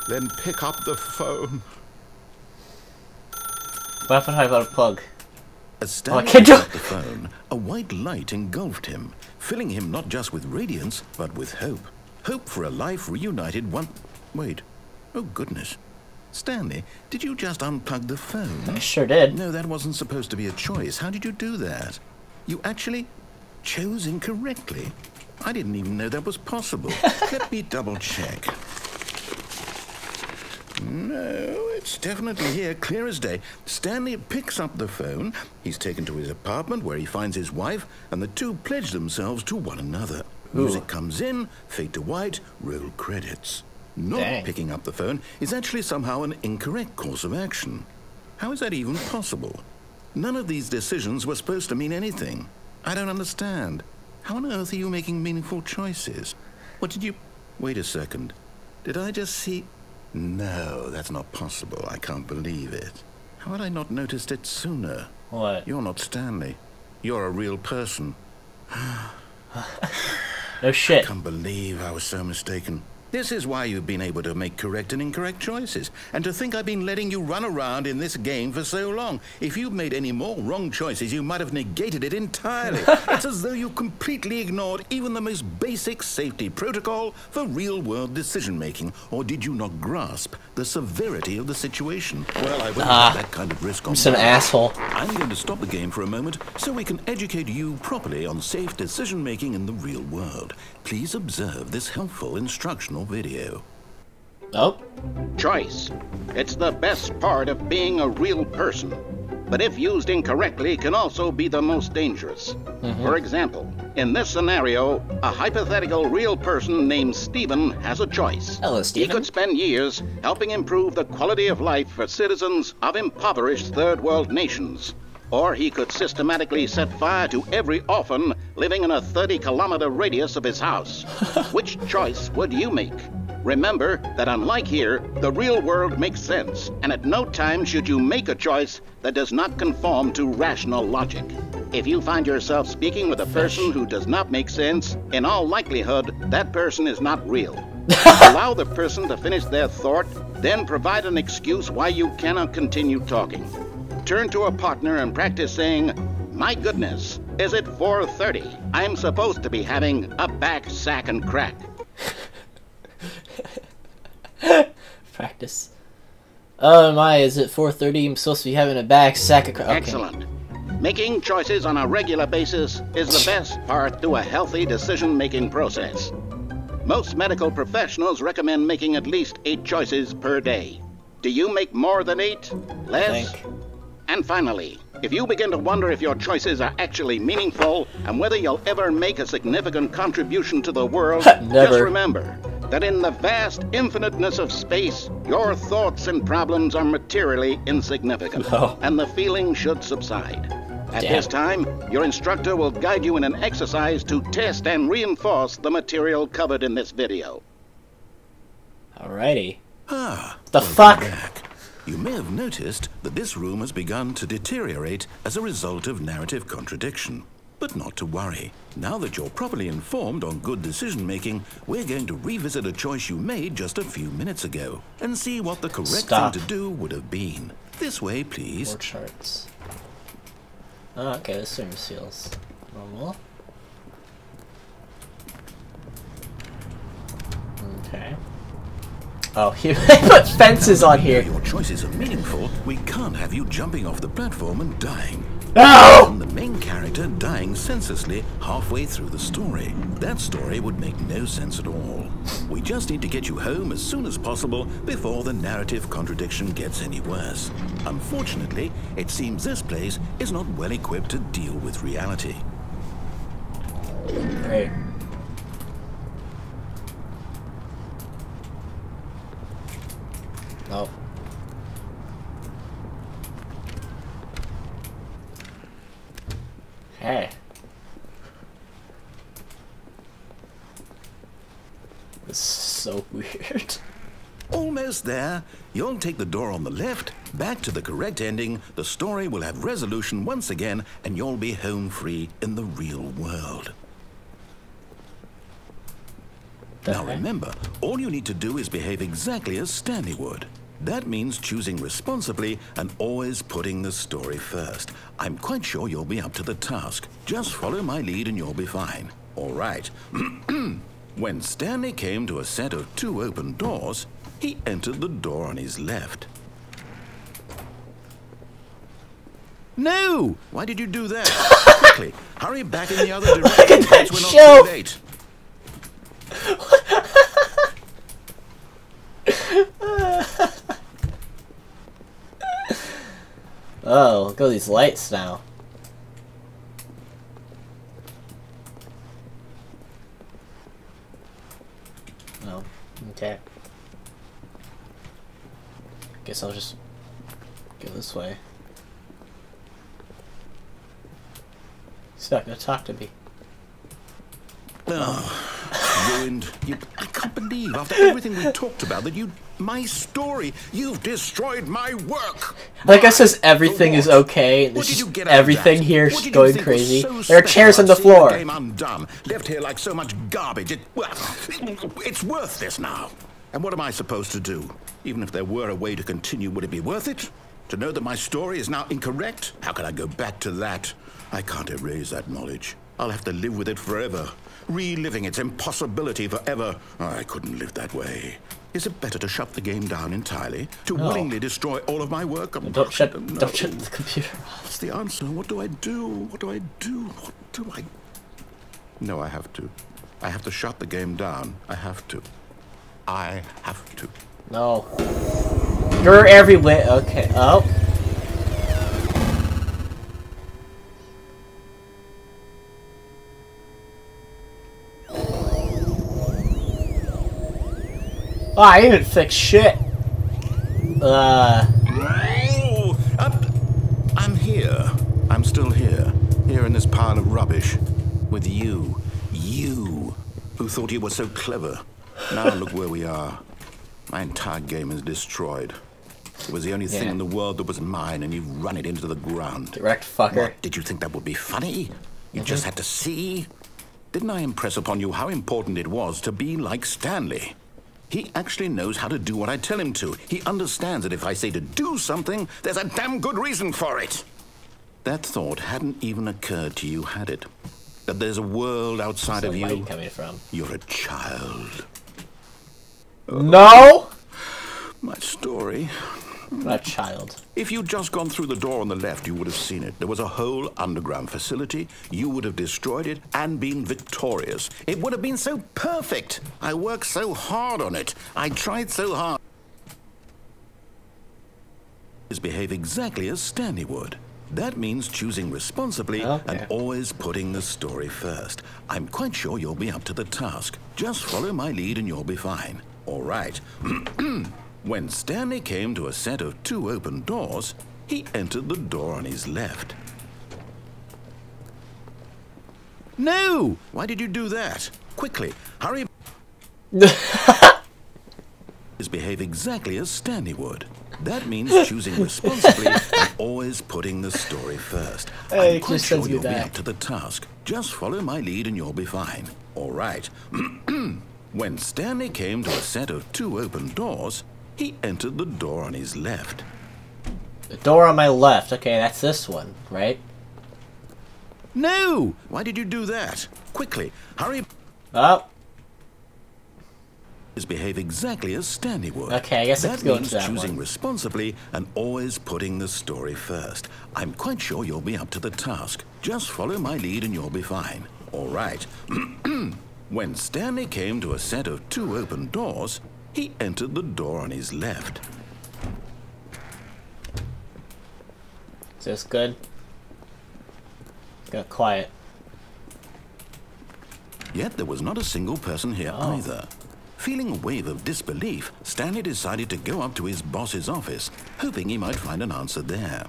then pick up the phone. What if I got a plug? As Stanley can't picked do- up the phone, a white light engulfed him, filling him not just with radiance, but with hope. Hope for a life reunited one... Wait. Oh, goodness. Stanley, did you just unplug the phone? I sure did. No, that wasn't supposed to be a choice. How did you do that? You actually chose incorrectly. I didn't even know that was possible. Let me double check. No, it's definitely here, clear as day. Stanley picks up the phone. He's taken to his apartment where he finds his wife, and the two pledge themselves to one another. Music comes in, fade to white, roll credits. Not picking up the phone is actually somehow an incorrect course of action. How is that even possible? None of these decisions were supposed to mean anything. I don't understand. How on earth are you making meaningful choices? What did you... Wait a second. Did I just see... No, that's not possible. I can't believe it. How had I not noticed it sooner? What? You're not Stanley. You're a real person. No shit. I can't believe I was so mistaken. This is why you've been able to make correct and incorrect choices. And to think I've been letting you run around in this game for so long. If you'd made any more wrong choices, you might have negated it entirely. It's as though you completely ignored even the most basic safety protocol for real-world decision-making. Or did you not grasp the severity of the situation? Well, I wouldn't have that kind of risk on I'm just an asshole. I'm going to stop the game for a moment so we can educate you properly on safe decision-making in the real world. Please observe this helpful instructional video. Oh. Choice. It's the best part of being a real person, but if used incorrectly can also be the most dangerous. For example, in this scenario, a hypothetical real person named Stephen has a choice. Hello, Stephen. He could spend years helping improve the quality of life for citizens of impoverished third world nations. Or he could systematically set fire to every orphan living in a 30-kilometer radius of his house. Which choice would you make? Remember that unlike here, the real world makes sense, and at no time should you make a choice that does not conform to rational logic. If you find yourself speaking with a person who does not make sense, in all likelihood, that person is not real. Allow the person to finish their thought, then provide an excuse why you cannot continue talking. Turn to a partner and practice saying, "My goodness, is it 4:30? I'm supposed to be having a back, sack, and crack." Practice. Oh my, is it 4:30? I'm supposed to be having a back sack of crap. Okay. Excellent. Making choices on a regular basis is the best part to a healthy decision-making process. Most medical professionals recommend making at least 8 choices per day. Do you make more than 8? Less? And finally, if you begin to wonder if your choices are actually meaningful and whether you'll ever make a significant contribution to the world, just remember that in the vast infiniteness of space, your thoughts and problems are materially insignificant, and the feeling should subside. At this time, your instructor will guide you in an exercise to test and reinforce the material covered in this video. Alrighty. The fuck? Back. You may have noticed that this room has begun to deteriorate as a result of narrative contradiction. But not to worry. Now that you're properly informed on good decision-making, we're going to revisit a choice you made just a few minutes ago and see what the correct thing to do would have been. This way, please. 4 charts. Oh, okay, this room feels normal. Okay. Oh, he put fences on here. If your choices are meaningful, we can't have you jumping off the platform and dying. No! And the main character dying senselessly halfway through the story. That story would make no sense at all. We just need to get you home as soon as possible before the narrative contradiction gets any worse. Unfortunately, it seems this place is not well equipped to deal with reality. Great. No. Hey. This is so weird. Almost there. You'll take the door on the left, back to the correct ending, the story will have resolution once again, and you'll be home free in the real world. Now remember, all you need to do is behave exactly as Stanley would. That means choosing responsibly and always putting the story first. I'm quite sure you'll be up to the task. Just follow my lead and you'll be fine. All right. When Stanley came to a set of 2 open doors, he entered the door on his left. No! Why did you do that? Quickly, hurry back in the other direction. Look at that We're not shelf! too late. Oh, look at these lights now. Oh, okay. Guess I'll just go this way. He's not gonna talk to me. Oh, ruined. I can't believe, after everything we talked about, that my story, you've destroyed my work. Like I says, everything is okay. And just everything here is going crazy. There are chairs on the floor. Game undone, left here like so much garbage. It's worthless now. And what am I supposed to do? Even if there were a way to continue, would it be worth it? To know that my story is now incorrect? How can I go back to that? I can't erase that knowledge. I'll have to live with it forever. Reliving its impossibility forever. I couldn't live that way. Is it better to shut the game down entirely? To willingly destroy all of my work? Don't shut the computer off. What's the answer? What do I do? What do I do? What do I... No, I have to. I have to shut the game down. I have to. I have to. No. You're everywhere. Okay. Oh. Oh, I didn't fix shit. Oh, I'm here. I'm still here. Here in this pile of rubbish. With you. You. Who thought you were so clever. Now look where we are. My entire game is destroyed. It was the only thing in the world that was mine, and you've run it into the ground. Direct fucker. What, did you think that would be funny? You just had to see? Didn't I impress upon you how important it was to be like Stanley? He actually knows how to do what I tell him to. He understands that if I say to do something, there's a damn good reason for it. That thought hadn't even occurred to you, had it? That there's a world outside of you. Coming from? You're a child. No! My story. Not a child. If you'd just gone through the door on the left, you would have seen it. There was a whole underground facility. You would have destroyed it and been victorious. It would have been so perfect. I worked so hard on it. I tried so hard. Behave exactly as Stanley would. That means choosing responsibly and always putting the story first. I'm quite sure you'll be up to the task. Just follow my lead and you'll be fine. All right. When Stanley came to a set of 2 open doors, he entered the door on his left. No! Why did you do that? Quickly, hurry. Behave exactly as Stanley would. That means choosing responsibly and always putting the story first. I'm quite sure you'll be up to the task. Just follow my lead and you'll be fine. All right. When Stanley came to a set of 2 open doors, he entered the door on his left. The door on my left. Okay, that's this one, right? No! Why did you do that? Quickly, hurry. Oh. Behave exactly as Stanley would. Okay, I guess it's going to that one. Choosing responsibly and always putting the story first. I'm quite sure you'll be up to the task. Just follow my lead and you'll be fine. All right. When Stanley came to a set of 2 open doors, he entered the door on his left. Is this good? Got quiet. Yet there was not a single person here either. Feeling a wave of disbelief, Stanley decided to go up to his boss's office, hoping he might find an answer there.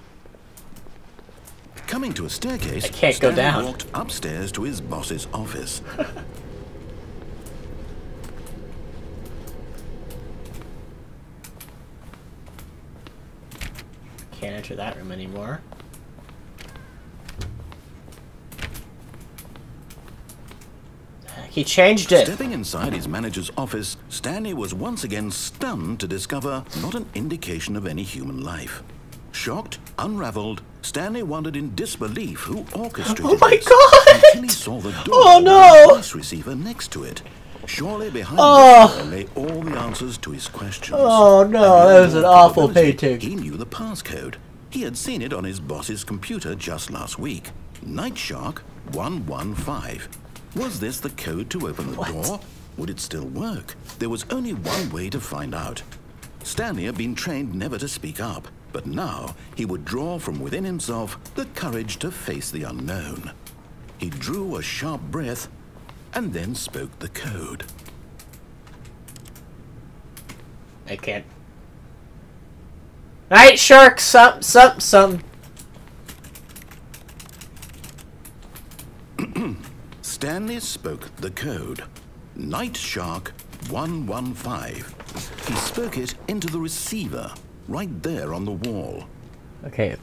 Coming to a staircase, Stanley walked upstairs to his boss's office. Can't enter that room anymore. He changed it. Stepping inside his manager's office, Stanley was once again stunned to discover not an indication of any human life. Shocked, unraveled, Stanley wondered in disbelief who orchestrated this until he saw the door voice receiver next to it. Surely behind the door lay all the answers to his questions. Oh no, that was an awful painting. He knew the passcode. He had seen it on his boss's computer just last week. Night Shark 115. Was this the code to open the door? Would it still work? There was only one way to find out. Stanley had been trained never to speak up, but now he would draw from within himself the courage to face the unknown. He drew a sharp breath and then spoke the code. I can't. Night Shark, some. Stanley spoke the code. Night Shark 115. He spoke it into the receiver, right there on the wall. Okay.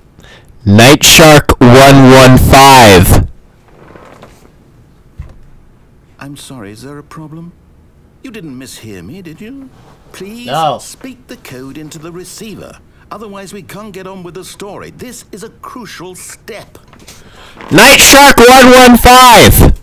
Night Shark 115. I'm sorry, is there a problem? You didn't mishear me, did you? Please speak the code into the receiver. Otherwise we can't get on with the story. This is a crucial step. Night Shark 115!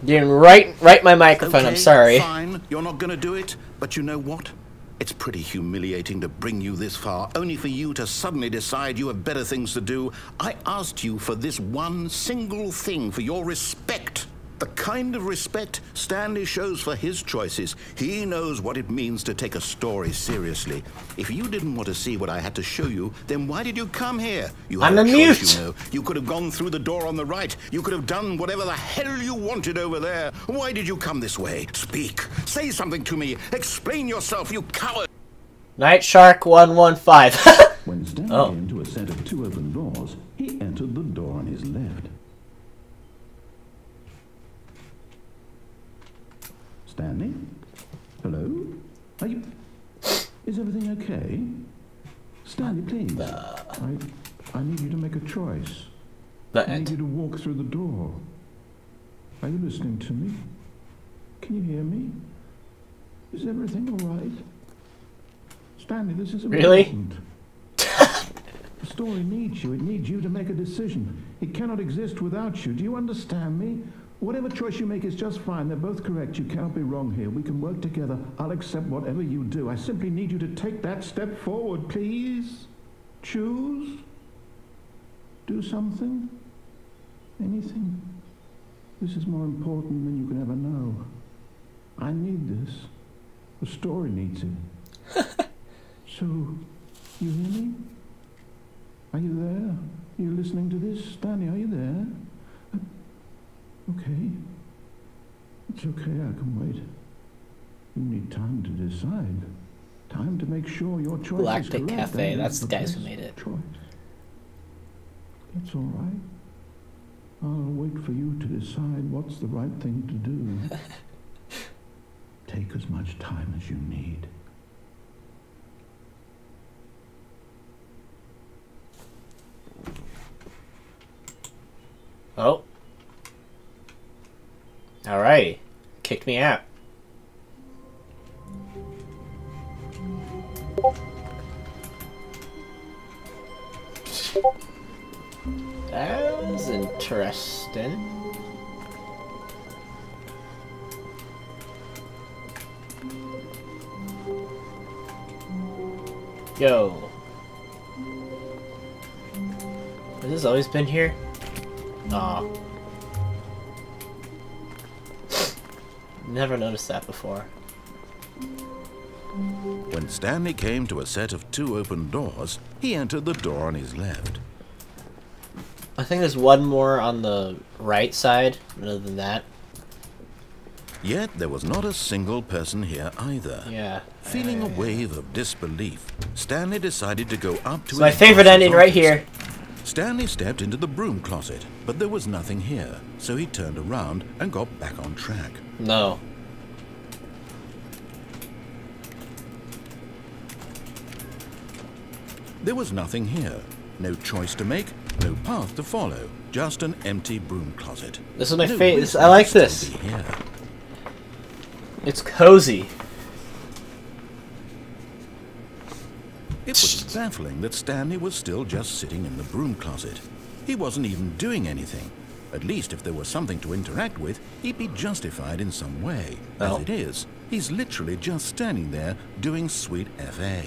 Didn't right my microphone, okay, I'm sorry. Fine, you're not gonna do it, but you know what? It's pretty humiliating to bring you this far, only for you to suddenly decide you have better things to do. I asked you for this one single thing, for your respect. The kind of respect Stanley shows for his choices. He knows what it means to take a story seriously. If you didn't want to see what I had to show you, then why did you come here? You had I'm a a mute. choice, you know. You could have gone through the door on the right. You could have done whatever the hell you wanted over there. Why did you come this way? Speak. Say something to me. Explain yourself, you coward. Night Shark 115. When Stanley came to a set of 2 open doors, he entered the door on his left. Stanley? Hello? Are you... Is everything okay? Stanley, please. I need you to make a choice. I need you to walk through the door. Are you listening to me? Can you hear me? Is everything all right? Stanley, this is important. The story needs you. It needs you to make a decision. It cannot exist without you. Do you understand me? Whatever choice you make is just fine. They're both correct. You cannot be wrong here. We can work together. I'll accept whatever you do. I simply need you to take that step forward, please. Choose. Do something. Anything. This is more important than you can ever know. I need this. The story needs it. So, you hear me? Are you there? Are you listening to this? Stanley, are you there? Okay. It's okay, I can wait. You need time to decide. Time to make sure your choice Galactic is correct. Cafe, And that's the the guys who best made it. Choice. That's all right. I'll wait for you to decide what's the right thing to do. Take as much time as you need. Oh. Alright. Kicked me out. That was interesting. Yo. Has this always been here? Aw. Never noticed that before. When Stanley came to a set of 2 open doors, he entered the door on his left. I think there's one more on the right side, other than that. Yet there was not a single person here either. Yeah. Feeling a wave of disbelief, Stanley decided to go up to It's my his favorite boss's ending right office. here. Stanley stepped into the broom closet, but there was nothing here, so he turned around and got back on track. No. There was nothing here. No choice to make, no path to follow, just an empty broom closet. This is my No favorite. reason I like to still this. be here. It's cozy. It was baffling that Stanley was still just sitting in the broom closet. He wasn't even doing anything. At least if there was something to interact with, he'd be justified in some way. Oh. As it is, he's literally just standing there doing sweet FA.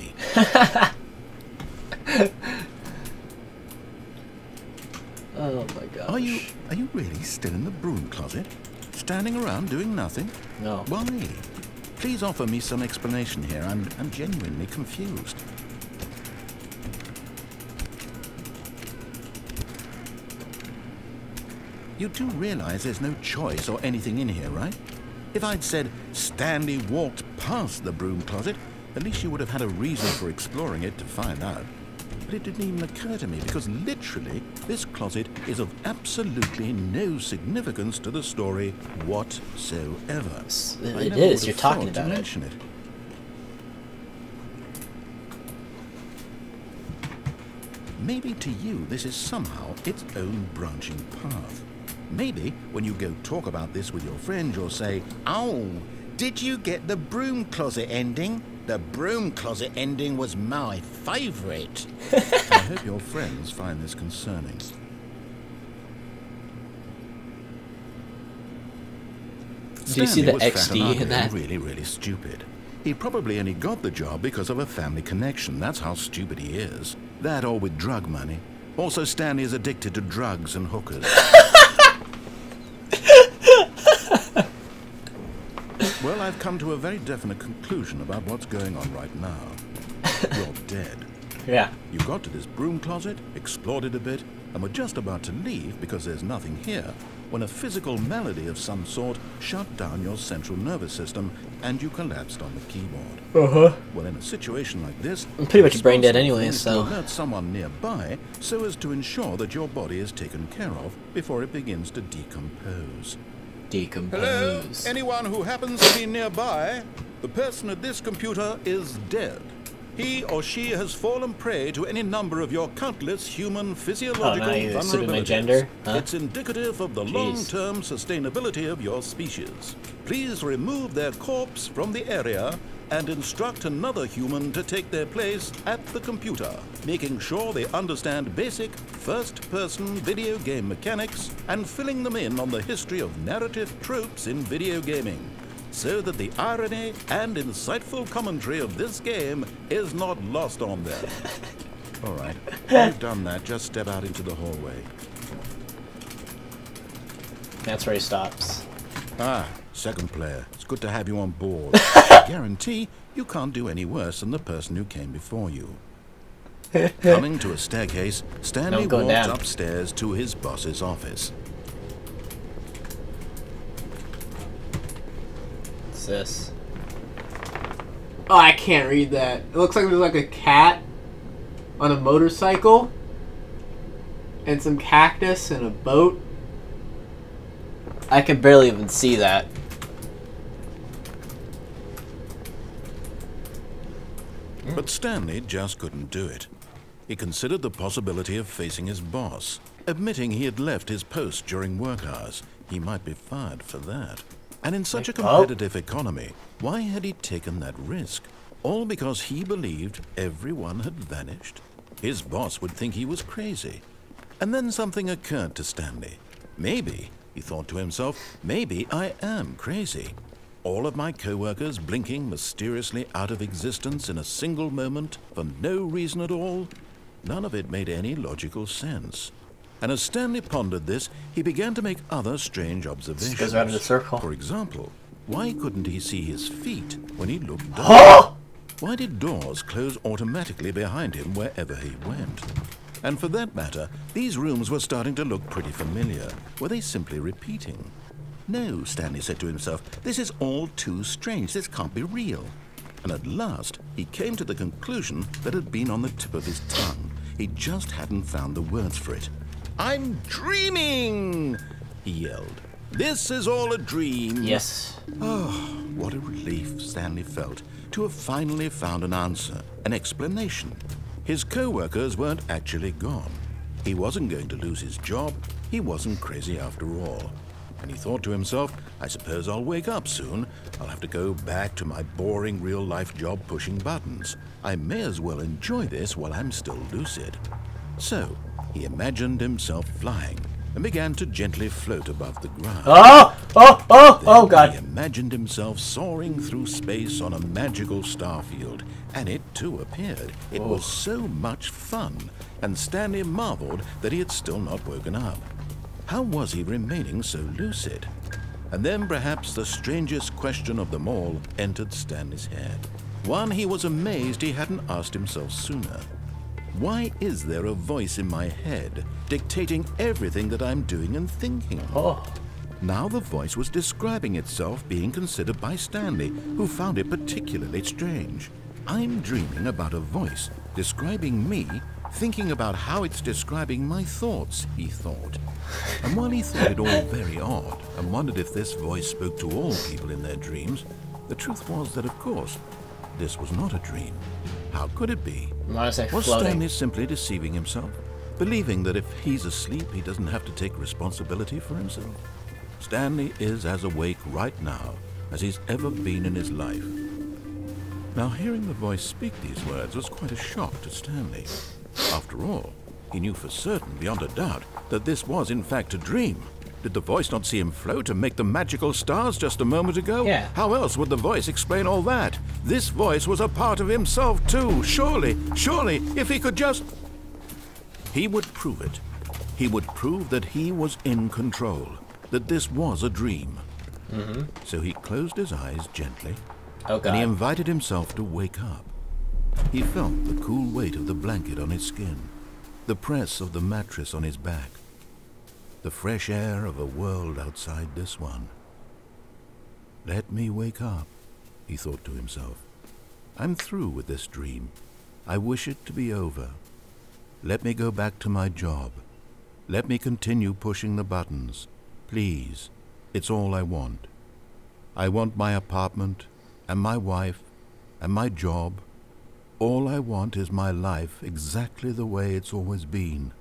Oh my gosh. Are you really still in the broom closet? Standing around doing nothing? No. Why? Please offer me some explanation here. I'm genuinely confused. You do realize there's no choice or anything in here, right? If I'd said Stanley walked past the broom closet, at least you would have had a reason for exploring it to find out. But it didn't even occur to me because literally this closet is of absolutely no significance to the story whatsoever. It is. You're talking about it. Mention it. Maybe to you this is somehow its own branching path. Maybe when you go talk about this with your friends, you'll say, "Oh, did you get the broom closet ending? The broom closet ending was my favourite." I hope your friends find this concerning. Do you see the Stanley was fat and XD in ugly that? and really, really stupid. He probably only got the job because of a family connection. That's how stupid he is. That or with drug money. Also, Stanley is addicted to drugs and hookers. I've come to a very definite conclusion about what's going on right now. You're dead. Yeah. You got to this broom closet, explored it a bit, and were just about to leave because there's nothing here, when a physical malady of some sort shut down your central nervous system and you collapsed on the keyboard. Uh-huh. Well, in a situation like this, I'm pretty much brain dead anyway, so... to alert someone nearby so as to ensure that your body is taken care of before it begins to decompose. Hello? Anyone who happens to be nearby? The person at this computer is dead. He or she has fallen prey to any number of your countless human physiological vulnerabilities. My gender? Huh? It's indicative of the long-term sustainability of your species. Please remove their corpse from the area and instruct another human to take their place at the computer, making sure they understand basic first-person video game mechanics and filling them in on the history of narrative tropes in video gaming, so that the irony and insightful commentary of this game is not lost on them. All right, you've done that. Just step out into the hallway. That's where he stops. Ah, second player. It's good to have you on board. I guarantee you can't do any worse than the person who came before you. Coming to a staircase, Stanley walked upstairs to his boss's office. This. Oh, I can't read that. It looks like there's like a cat on a motorcycle and some cactus and a boat. I can barely even see that. But Stanley just couldn't do it. He considered the possibility of facing his boss, admitting he had left his post during work hours. He might be fired for that. And in such a competitive economy, why had he taken that risk? All because he believed everyone had vanished? His boss would think he was crazy. And then something occurred to Stanley. Maybe, he thought to himself, maybe I am crazy. All of my co-workers blinking mysteriously out of existence in a single moment for no reason at all? None of it made any logical sense. And as Stanley pondered this, he began to make other strange observations. Goes around in a circle. For example, why couldn't he see his feet when he looked down? Why did doors close automatically behind him wherever he went? And for that matter, these rooms were starting to look pretty familiar. Were they simply repeating? No, Stanley said to himself, this is all too strange. This can't be real. And at last, he came to the conclusion that had been on the tip of his tongue. He just hadn't found the words for it. I'm dreaming, he yelled. This is all a dream. Yes. Oh, what a relief Stanley felt to have finally found an answer, an explanation. His co-workers weren't actually gone. He wasn't going to lose his job. He wasn't crazy after all. And he thought to himself, I suppose I'll wake up soon. I'll have to go back to my boring real-life job pushing buttons. I may as well enjoy this while I'm still lucid. So, he imagined himself flying and began to gently float above the ground. Oh, God. He imagined himself soaring through space on a magical starfield, and it too appeared. It was so much fun, and Stanley marveled that he had still not woken up. How was he remaining so lucid? And then perhaps the strangest question of them all entered Stanley's head. One he was amazed he hadn't asked himself sooner. Why is there a voice in my head dictating everything that I'm doing and thinking? Now the voice was describing itself being considered by Stanley, who found it particularly strange. I'm dreaming about a voice describing me, thinking about how it's describing my thoughts, he thought. And while he thought it all very odd and wondered if this voice spoke to all people in their dreams, the truth was that, of course, this was not a dream. How could it be? Was Stanley simply deceiving himself, believing that if he's asleep, he doesn't have to take responsibility for himself? Stanley is as awake right now as he's ever been in his life. Now, hearing the voice speak these words was quite a shock to Stanley. After all, he knew for certain, beyond a doubt, that this was in fact a dream. Did the voice not see him float and make the magical stars just a moment ago? Yeah. How else would the voice explain all that? This voice was a part of himself too. Surely, if he could just... He would prove it. He would prove that he was in control, that this was a dream. So he closed his eyes gently, Oh, God. and he invited himself to wake up. He felt the cool weight of the blanket on his skin, the press of the mattress on his back, the fresh air of a world outside this one. Let me wake up, he thought to himself. I'm through with this dream. I wish it to be over. Let me go back to my job. Let me continue pushing the buttons. Please, it's all I want. I want my apartment, and my wife, and my job. All I want is my life exactly the way it's always been.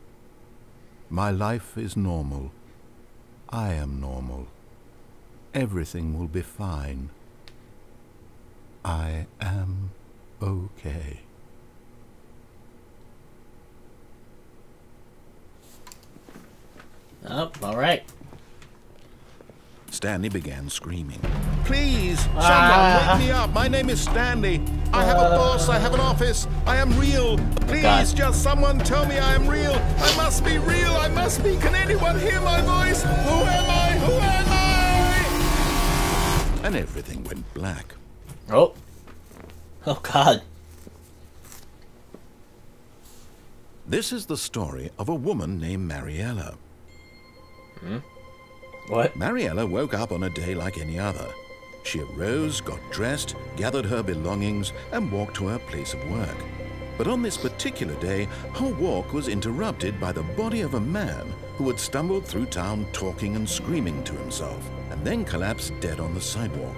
My life is normal. I am normal. Everything will be fine. I am okay. Oh, all right. Stanley began screaming. Please, someone wake me up. My name is Stanley. I have a boss. I have an office. I am real. Please, just someone tell me I am real. I must be real. I must be. Can anyone hear my voice? Who am I? Who am I? And everything went black. Oh. Oh, God. This is the story of a woman named Mariella. What? Mariella woke up on a day like any other. She arose, got dressed, gathered her belongings, and walked to her place of work. But on this particular day, her walk was interrupted by the body of a man who had stumbled through town talking and screaming to himself, and then collapsed dead on the sidewalk.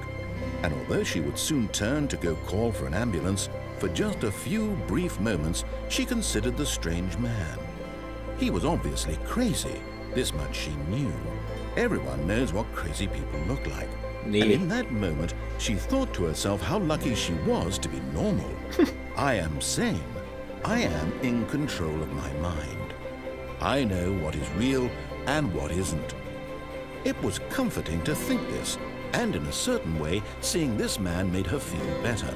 And although she would soon turn to go call for an ambulance, for just a few brief moments she considered the strange man. He was obviously crazy. This much she knew. Everyone knows what crazy people look like. And in that moment, she thought to herself how lucky she was to be normal. I am sane. I am in control of my mind. I know what is real and what isn't. It was comforting to think this, and in a certain way, seeing this man made her feel better.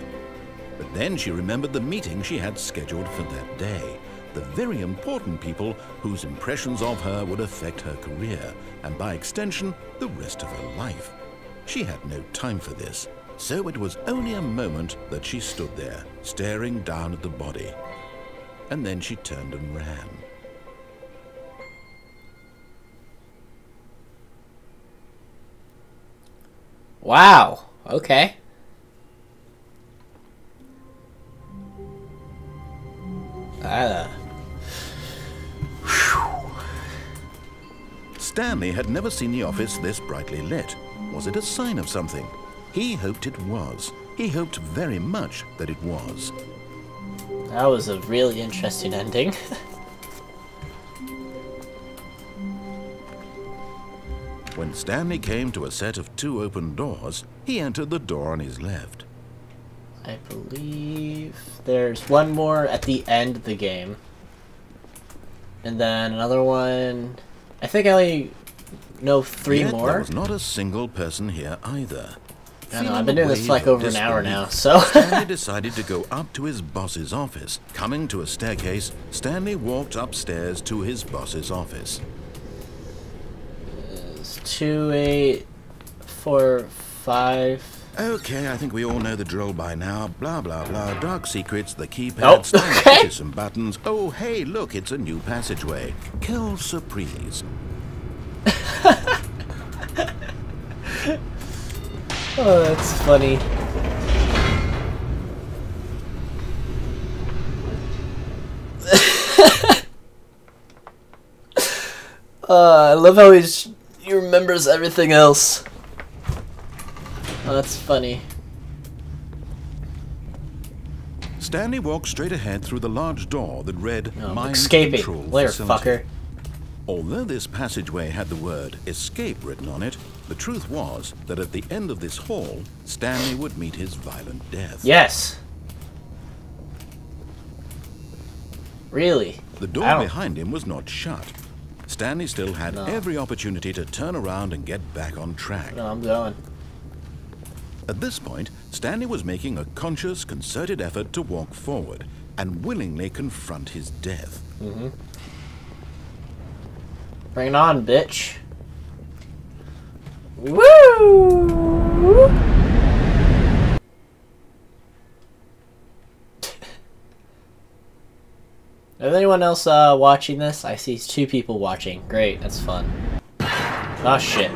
But then she remembered the meeting she had scheduled for that day. The very important people whose impressions of her would affect her career, and by extension, the rest of her life. She had no time for this, so it was only a moment that she stood there, staring down at the body. And then she turned and ran. Wow. Okay. Stanley had never seen the office this brightly lit. Was it a sign of something? He hoped it was. He hoped very much that it was. That was a really interesting ending. When Stanley came to a set of 2 open doors, he entered the door on his left. I believe there's one more at the end of the game. And then another one... I think I only know 3 Yet more. There was not a single person here either. I know, I've been doing this for like over an hour now, so... Stanley decided to go up to his boss's office. Coming to a staircase, Stanley walked upstairs to his boss's office. 2, 8, 4, 5... Okay, I think we all know the drill by now. Blah, blah, blah. Dark secrets, the keypad, Oh, okay. pushes some buttons. Oh, hey, look, it's a new passageway. Kill surprise. Oh, that's funny. I love how he remembers everything else. Oh, that's funny. Stanley walked straight ahead through the large door that read Mind escaping. Control Later, Facility. fucker. Although this passageway had the word escape written on it, the truth was that at the end of this hall, Stanley would meet his violent death. Yes. Really? The door behind him was not shut. Stanley still had every opportunity to turn around and get back on track. No, I'm going. At this point, Stanley was making a conscious, concerted effort to walk forward and willingly confront his death. Mm-hmm. Bring it on, bitch. Woo! Woo! Is anyone else watching this? I see 2 people watching. Great, that's fun. Oh shit.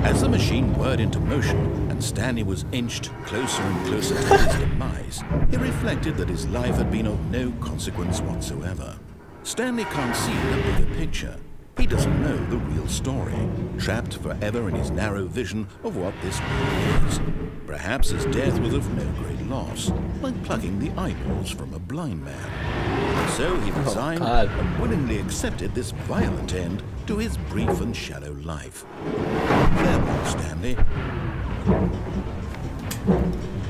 As the machine whirred into motion and Stanley was inched closer and closer to his demise, he reflected that his life had been of no consequence whatsoever. Stanley can't see the bigger picture. He doesn't know the real story, trapped forever in his narrow vision of what this world is. Perhaps his death was of no great loss, like plucking the eyeballs from a blind man. So he resigned and willingly accepted this violent end to his brief and shallow life. Farewell, Stanley.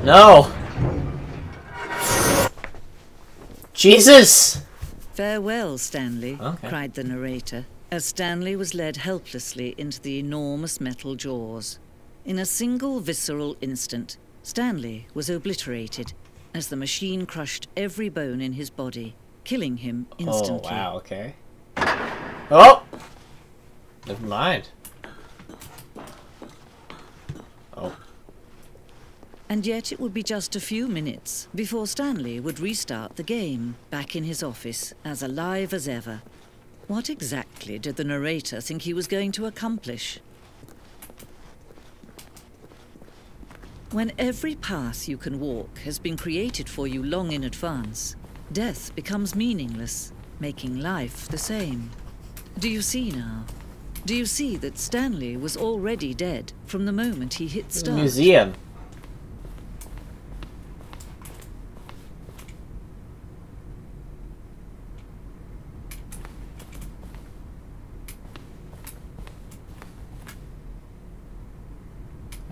No! Jesus! Farewell, Stanley, Okay. cried the narrator, as Stanley was led helplessly into the enormous metal jaws. In a single visceral instant, Stanley was obliterated as the machine crushed every bone in his body, killing him instantly. Oh, wow, okay. Oh! Never mind. Oh. And yet it would be just a few minutes before Stanley would restart the game, back in his office, as alive as ever. What exactly did the narrator think he was going to accomplish? When every path you can walk has been created for you long in advance, death becomes meaningless, making life the same. Do you see now? Do you see that Stanley was already dead from the moment he hit start? Museum.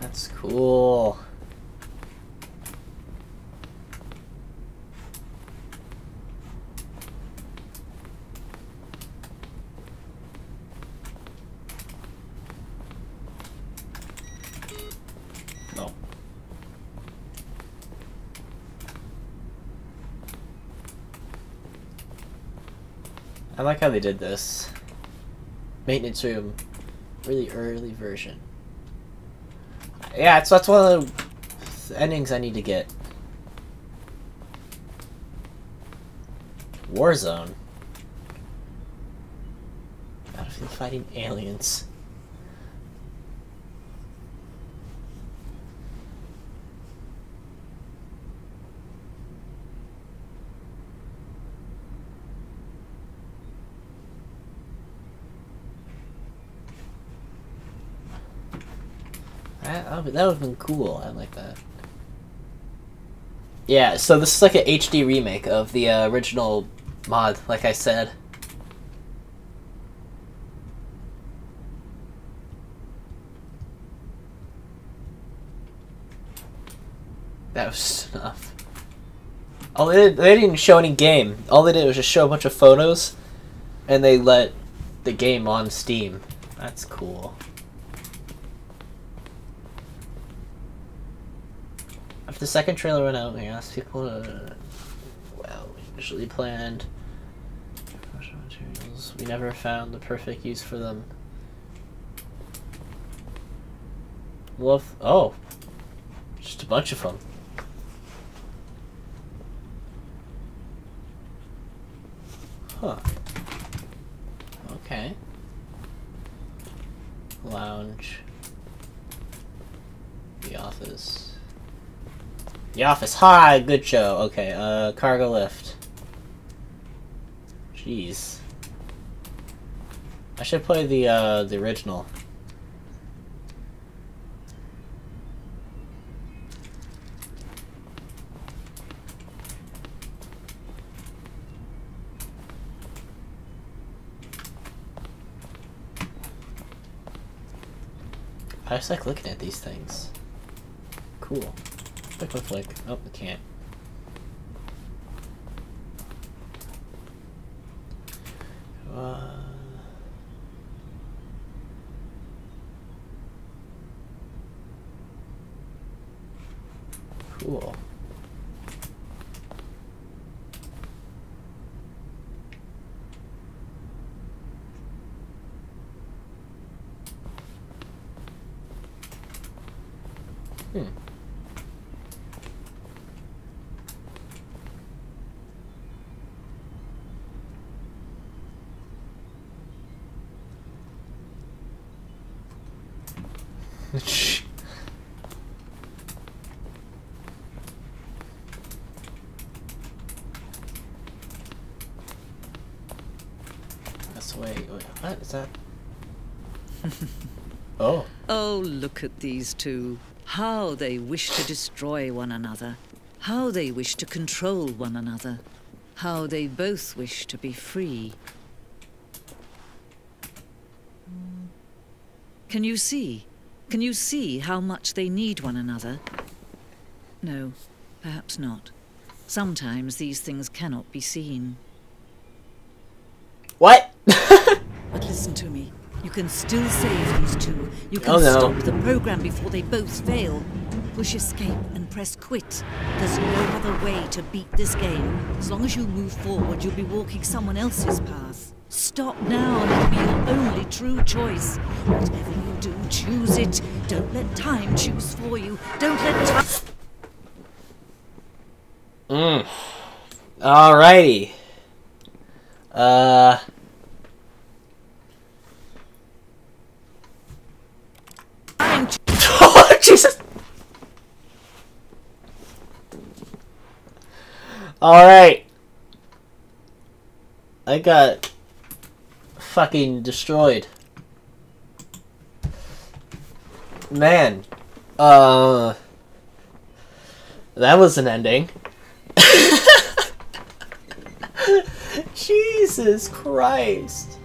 That's cool. No. I like how they did this. Maintenance room, really early version. Yeah, that's one of the endings I need to get. Warzone. Battlefield fighting aliens. That would have been cool. I like that. Yeah, so this is like an HD remake of the original mod, like I said. That was enough. Oh, they didn't show any game. All they did was just show a bunch of photos, and they let the game on Steam. That's cool. After the second trailer went out, we asked people to, well, we initially planned promotional materials. We never found the perfect use for them. Love, oh, just a bunch of them. Huh. Okay. Lounge. The Office. The Office. Hi, good show. Okay, cargo lift. Jeez. I should play the original. I just like looking at these things. Cool. Flick. Oh, I can't. Cool. That's wait, what is that? Oh. Oh, look at these two. How they wish to destroy one another. How they wish to control one another. How they both wish to be free. Can you see? Can you see how much they need one another? No, perhaps not. Sometimes these things cannot be seen. What? But listen to me. You can still save these two. You can stop the program before they both fail. Push escape and press quit. There's no other way to beat this game. As long as you move forward, you'll be walking someone else's path. Stop now and it'll be your only true choice. Whatever you do, choose it. Don't let time choose for you. Don't let time... Alrighty. Oh, Jesus! Alright. I got fucking destroyed. Man. That was an ending. Jesus Christ.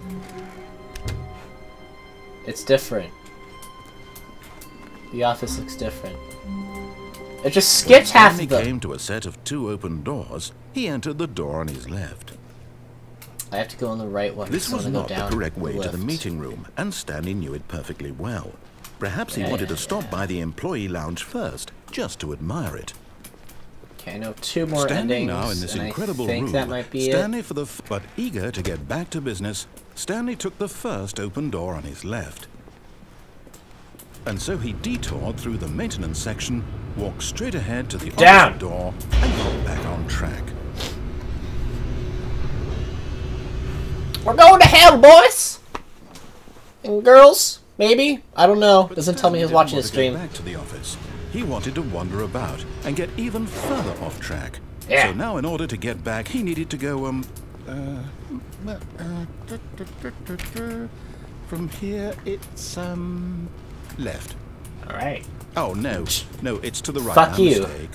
It's different. The office looks different. It just skipped half of them. When he came to a set of 2 open doors, he entered the door on his left. I have to go on the right one. This was not the correct way to the left. meeting room, and Stanley knew it perfectly well. Perhaps he wanted to stop by the employee lounge first, just to admire it. Okay, I know 2 more Standing endings, now in this and incredible I think room, that might be Stanley it. but eager to get back to business, Stanley took the first open door on his left. And so he detoured through the maintenance section, walked straight ahead to the opposite door, and got back on track. We're going to hell, boys! And girls, maybe? I don't know. Doesn't tell me he's watching the stream. Back to the office. He wanted to wander about and get even further off track. Yeah. So now in order to get back, he needed to go, from here, it's, left. Alright. Oh, no. No, it's to the right. Fuck you. Mistake.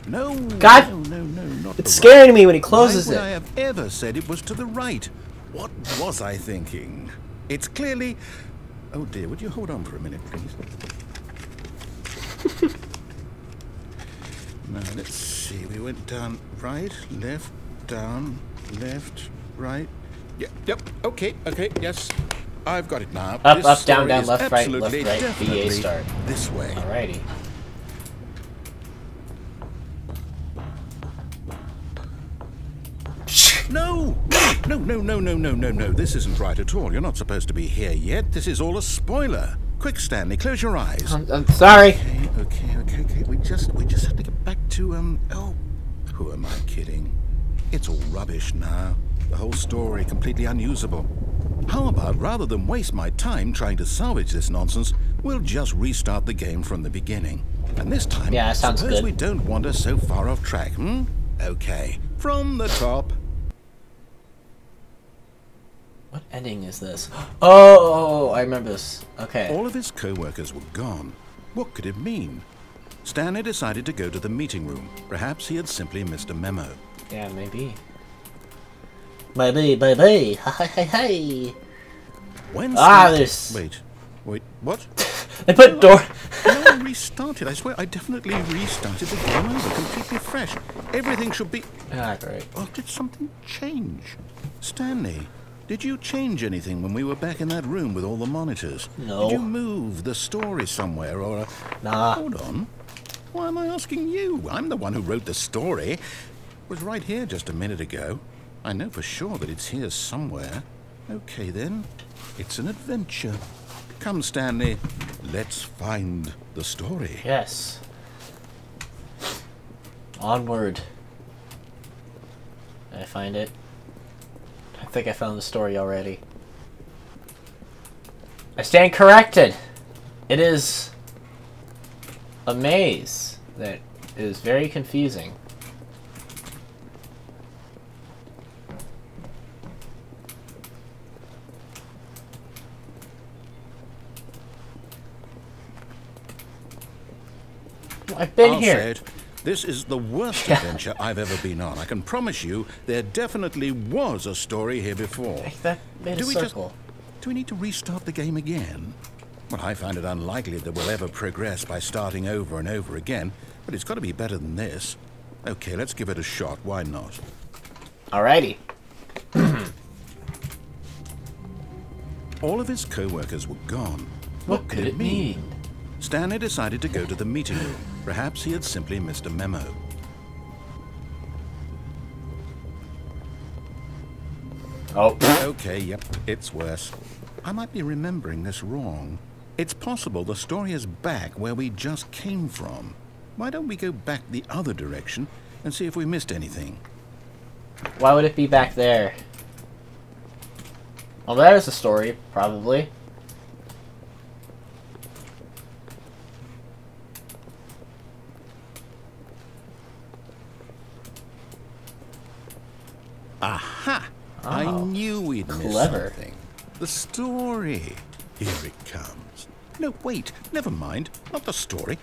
No. God! No, not It's the scaring right. me when he closes Why would it. I have ever said it was to the right? What was I thinking? It's clearly... Oh, dear. Would you hold on for a minute, please? Now, let's see. We went down right, left, down, left, right. Yep. Okay. Yes. I've got it now. Up, This up, down, story down, is left, right, absolutely, VA definitely start. This way. Alrighty. No! This isn't right at all. You're not supposed to be here yet. This is all a spoiler. Quick, Stanley, close your eyes. I'm sorry. Okay. We just have to get back to, oh, who am I kidding? It's all rubbish now. The whole story completely unusable. How about, rather than waste my time trying to salvage this nonsense, we'll just restart the game from the beginning. And this time, Yeah, that sounds suppose good. we don't wander so far off track, Okay, from the top. What ending is this? Oh, I remember this. Okay. All of his co-workers were gone. What could it mean? Stanley decided to go to the meeting room. Perhaps he had simply missed a memo. Yeah, maybe. Maybe. Hey. When there's... Wait, what? They put door... No, I restarted. I swear, I definitely restarted the game over, completely fresh. Everything should be... great. Oh, did something change? Stanley, did you change anything when we were back in that room with all the monitors? No. Did you move the story somewhere, or... Nah. Hold on. Why am I asking you? I'm the one who wrote the story. It was right here just a minute ago. I know for sure that it's here somewhere. Okay, then. It's an adventure. Come, Stanley. let's find the story. Yes. Onward. Did I find it? I think I found the story already. I stand corrected! It is a maze that is very confusing. I've been here. Say it. This is the worst adventure I've ever been on. I can promise you there definitely was a story here before. That made a circle. Do we need to restart the game again? Well, I find it unlikely that we'll ever progress by starting over and over again, but it's got to be better than this. Okay, let's give it a shot. Why not? Alrighty. All of his co-workers were gone. What could it mean? Stanley decided to go to the meeting room. Perhaps he had simply missed a memo. Oh. Okay, yep, it's worse. I might be remembering this wrong. It's possible the story is back where we just came from. Why don't we go back the other direction and see if we missed anything? Why would it be back there? Well, there's the story, probably. Aha! Oh, I knew we'd miss clever. something. The story. Here it comes. No, wait, never mind. Not the story.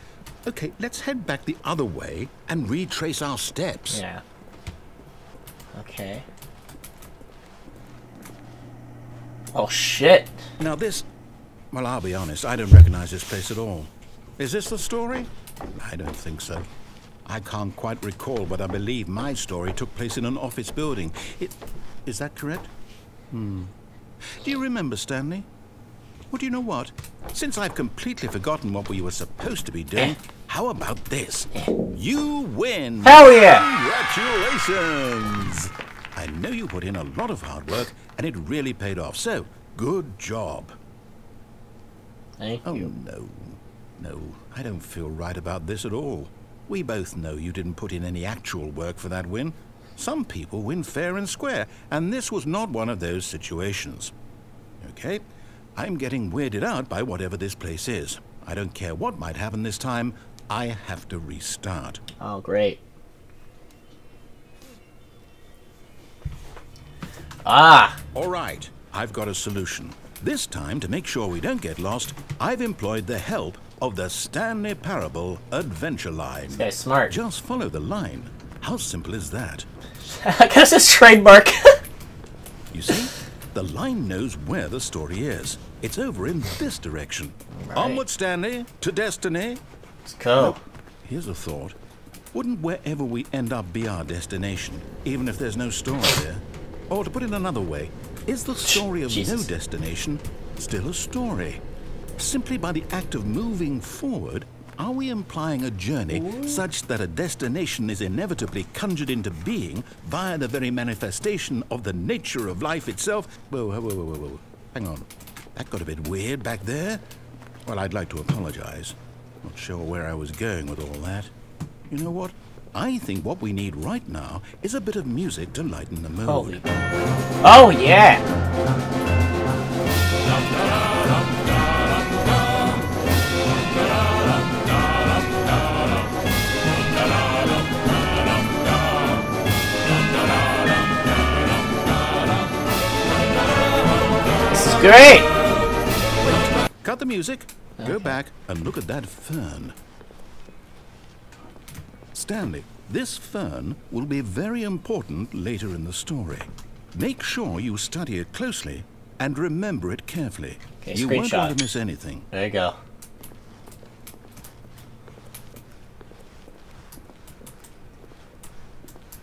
Okay, let's head back the other way and retrace our steps. Yeah. Okay. Oh, shit. Now this... Well, I'll be honest, I don't recognize this place at all. Is this the story? I don't think so. I can't quite recall, but I believe my story took place in an office building. Is that correct? Do you remember, Stanley? Well, do you know what? Since I've completely forgotten what we were supposed to be doing, how about this? You win! Hell yeah! Congratulations! I know you put in a lot of hard work, and it really paid off, so good job. Thank Oh, you. no, I don't feel right about this at all. We both know you didn't put in any actual work for that win. Some people win fair and square, and this was not one of those situations. Okay, I'm getting weirded out by whatever this place is. I don't care what might happen this time, I have to restart. Oh, great. Ah! All right, I've got a solution. This time, to make sure we don't get lost, I've employed the help of the Stanley Parable Adventure Line. This guy's smart. Just follow the line. How simple is that? I guess it's trademark. You see, the line knows where the story is. It's over in this direction. Right. Onward, Stanley, to destiny. Let's go. Here's a thought. Wouldn't wherever we end up be our destination, even if there's no story there? Or to put it another way, is the story of Jesus. no destination still a story? Simply by the act of moving forward, are we implying a journey such that a destination is inevitably conjured into being via the very manifestation of the nature of life itself? Whoa. Hang on. That got a bit weird back there. Well, I'd like to apologize. Not sure where I was going with all that. You know what? I think what we need right now is a bit of music to lighten the mood. Holy. Oh, yeah! This is great! Cut the music. Go back and look at that fern. Stanley, this fern will be very important later in the story. Make sure you study it closely and remember it carefully. Okay, you won't screenshot. want to miss anything. There you go.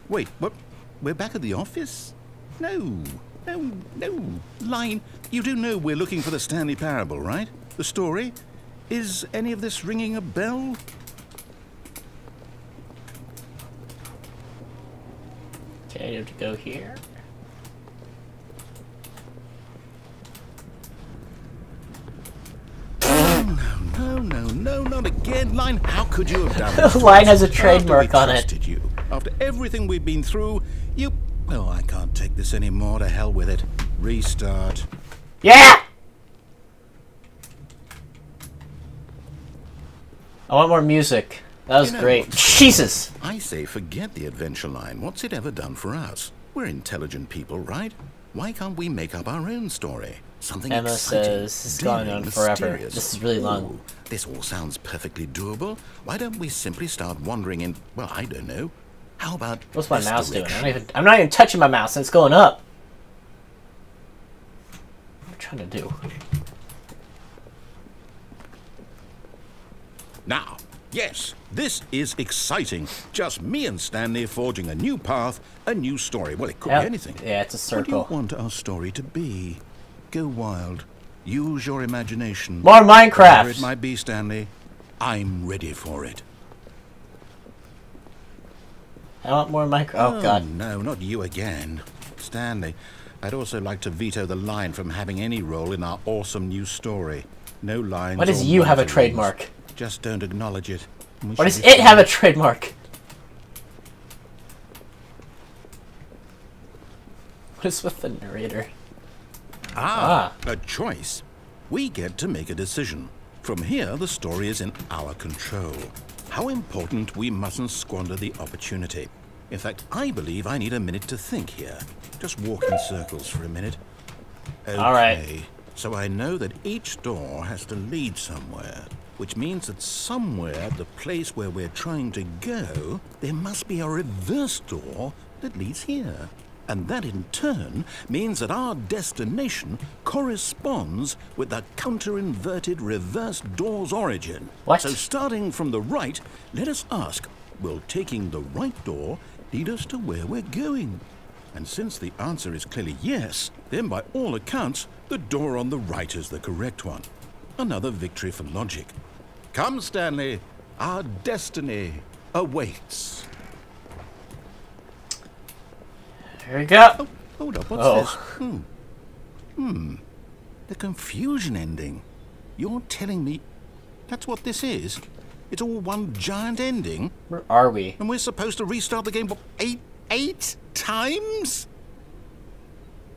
Wait, what? We're back at the office? No. Line, you do know we're looking for the Stanley Parable, right? The story? Is any of this ringing a bell? Okay, I have to go here. No, not again. Line, how could you have done that? Line has a trademark on it. You. After everything we've been through, you... Oh, I can't take this anymore. To hell with it. Restart. Yeah! I want more music. That was great. Jesus! I say forget the adventure line. What's it ever done for us? We're intelligent people, right? Why can't we make up our own story? Something Emma exciting, says this is going on forever. mysterious. This is really long. Ooh, this all sounds perfectly doable. Why don't we simply start wandering in, well, I don't know. How about What's my this mouse direction? doing? I'm not even touching my mouse and it's going up. What am I trying to do? Now, yes, this is exciting. Just me and Stanley forging a new path, a new story. Well, it could be anything. Yeah, it's a circle. What do you want our story to be? Go wild. Use your imagination. More Minecraft! Whatever it might be, Stanley, I'm ready for it. I want more Minecraft. Oh, God. No, not you again. Stanley, I'd also like to veto the line from having any role in our awesome new story. No lines. Why does or you have a monitors. trademark? Just don't acknowledge it. Why does it have a trademark? What is with the narrator? A choice. We get to make a decision. From here, the story is in our control. How important we mustn't squander the opportunity. In fact, I believe I need a minute to think here. Just walk in circles for a minute. Okay, all right. So I know that each door has to lead somewhere, which means that somewhere at the place where we're trying to go, there must be a reverse door that leads here. And that in turn means that our destination corresponds with the counter-inverted reverse door's origin. What? So starting from the right, let us ask, will taking the right door lead us to where we're going? And since the answer is clearly yes, then by all accounts, the door on the right is the correct one. Another victory for logic. Come, Stanley, our destiny awaits. Here we go. Oh, hold up, what's this? The confusion ending. You're telling me that's what this is? It's all one giant ending? Where are we? And we're supposed to restart the game what, eight times?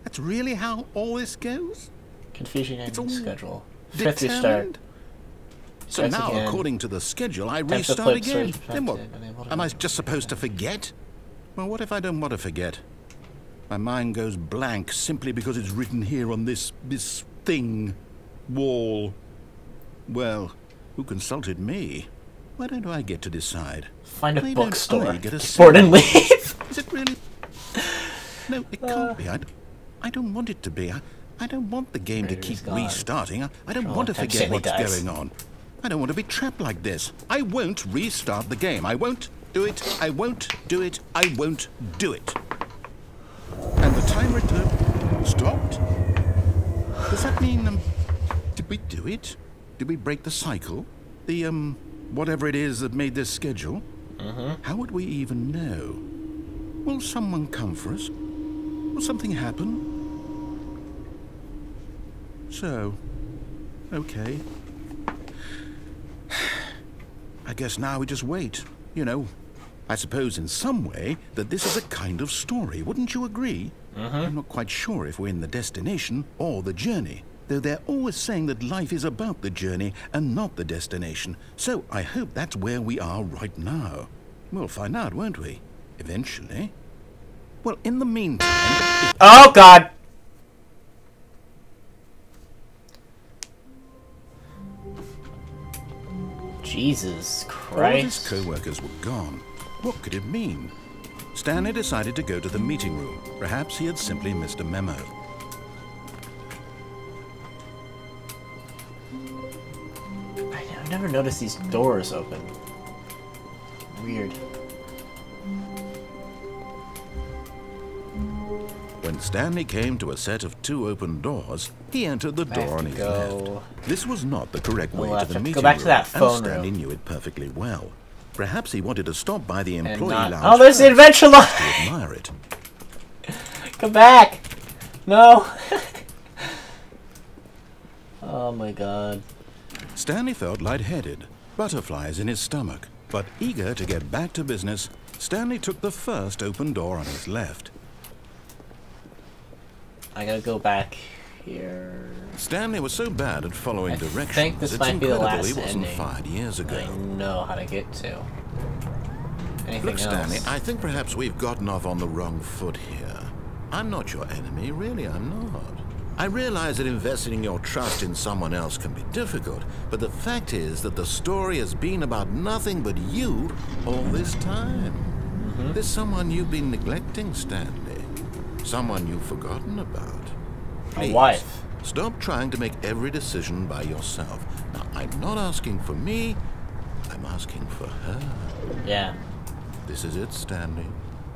That's really how all this goes? Confusion ending schedule. 5th restart. Determined? So Starts now, again. according to the schedule, I Time to restart flip again. switch, Then what? unable to Am I do. just supposed to forget? Well, what if I don't want to forget? My mind goes blank simply because it's written here on this thing, wall. Well, who consulted me? Why don't I get to decide? Find a Why don't bookstore. I get a Get bored and leave. Is it really? No, it can't be. I don't want it to be. I don't want the game to Raider's keep gone. restarting. I don't Control want to time forget Stanley what's dies. going on. I don't want to be trapped like this. I won't restart the game. I won't do it. I won't do it. I won't do it. And the timer stopped. Does that mean, did we do it? Did we break the cycle? The, whatever it is that made this schedule? How would we even know? Will someone come for us? Will something happen? So, okay. I guess now we just wait, you know. I suppose in some way that this is a kind of story, wouldn't you agree? I'm not quite sure if we're in the destination or the journey, though they're always saying that life is about the journey and not the destination. So I hope that's where we are right now. We'll find out, won't we? Eventually. Well, in the meantime... Oh, God. Jesus All of his Christ. co-workers were gone. What could it mean? Stanley decided to go to the meeting room. Perhaps he had simply missed a memo. I've never noticed these doors open. Weird. When Stanley came to a set of 2 open doors, he entered the door on his left. This was not the correct way left. to the Have to meeting go back to room, that phone and Stanley room. knew it perfectly well. Perhaps he wanted to stop by the employee not- lounge Oh, there's the first adventure line! to admire it. Come back! No! Oh my God. Stanley felt lightheaded, butterflies in his stomach. But eager to get back to business, Stanley took the first open door on his left. I gotta go back here. Stanley was so bad at following directions. I think this might be the last he wasn't ending. fired years ago. I know how to get to. Anything Look, Stanley, else? I think perhaps we've gotten off on the wrong foot here. I'm not your enemy, really, I'm not. I realize that investing your trust in someone else can be difficult, but the fact is that the story has been about nothing but you all this time. There's someone you've been neglecting, Stanley. Someone you've forgotten about. My Please, wife. stop trying to make every decision by yourself. Now, I'm not asking for me, I'm asking for her. Yeah. This is it, Stanley.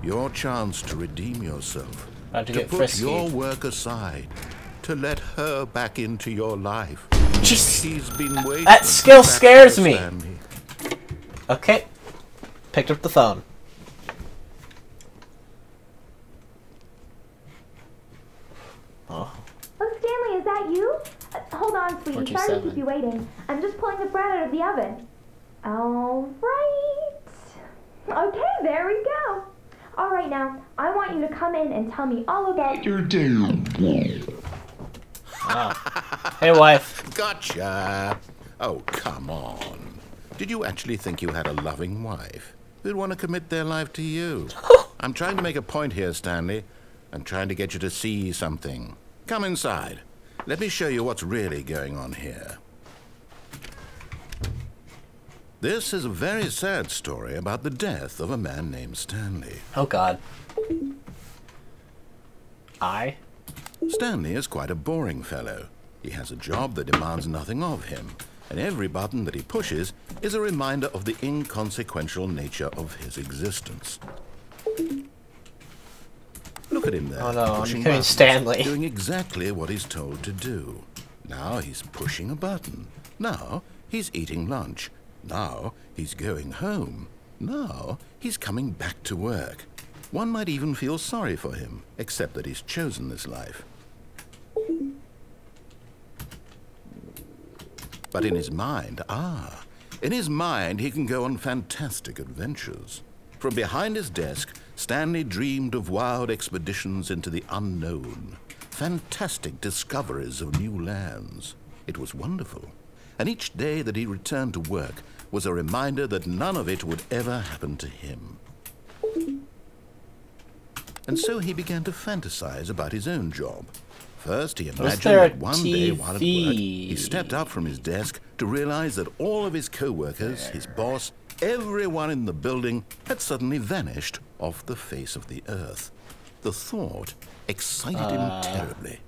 Your chance to redeem yourself. About to To get put frisky. your work aside. To let her back into your life. Jeez. She's been waiting. That skill back scares there, me. Stanley. Okay. Picked up the phone. Oh. Oh, Stanley, is that you? Hold on, sweetie. Sorry to 427. keep you waiting. I'm just pulling the bread out of the oven. All right. Okay, there we go. All right, now, I want you to come in and tell me all about your day. Wow. Hey, wife. Gotcha. Oh, come on. Did you actually think you had a loving wife who'd want to commit their life to you? I'm trying to make a point here, Stanley. I'm trying to get you to see something. Come inside. Let me show you what's really going on here. This is a very sad story about the death of a man named Stanley. Oh, God. Stanley is quite a boring fellow. He has a job that demands nothing of him, and every button that he pushes is a reminder of the inconsequential nature of his existence. Look at him there, Oh, no, I'm pushing becoming buttons, Stanley. doing exactly what he's told to do. Now he's pushing a button. Now he's eating lunch. Now he's going home. Now he's coming back to work. One might even feel sorry for him, except that he's chosen this life. But in his mind, in his mind he can go on fantastic adventures. From behind his desk, Stanley dreamed of wild expeditions into the unknown, fantastic discoveries of new lands. It was wonderful, and each day that he returned to work was a reminder that none of it would ever happen to him. And so he began to fantasize about his own job. First, he imagined that one day while at work, he stepped up from his desk to realize that all of his co-workers, his boss, everyone in the building had suddenly vanished off the face of the earth. The thought excited him terribly.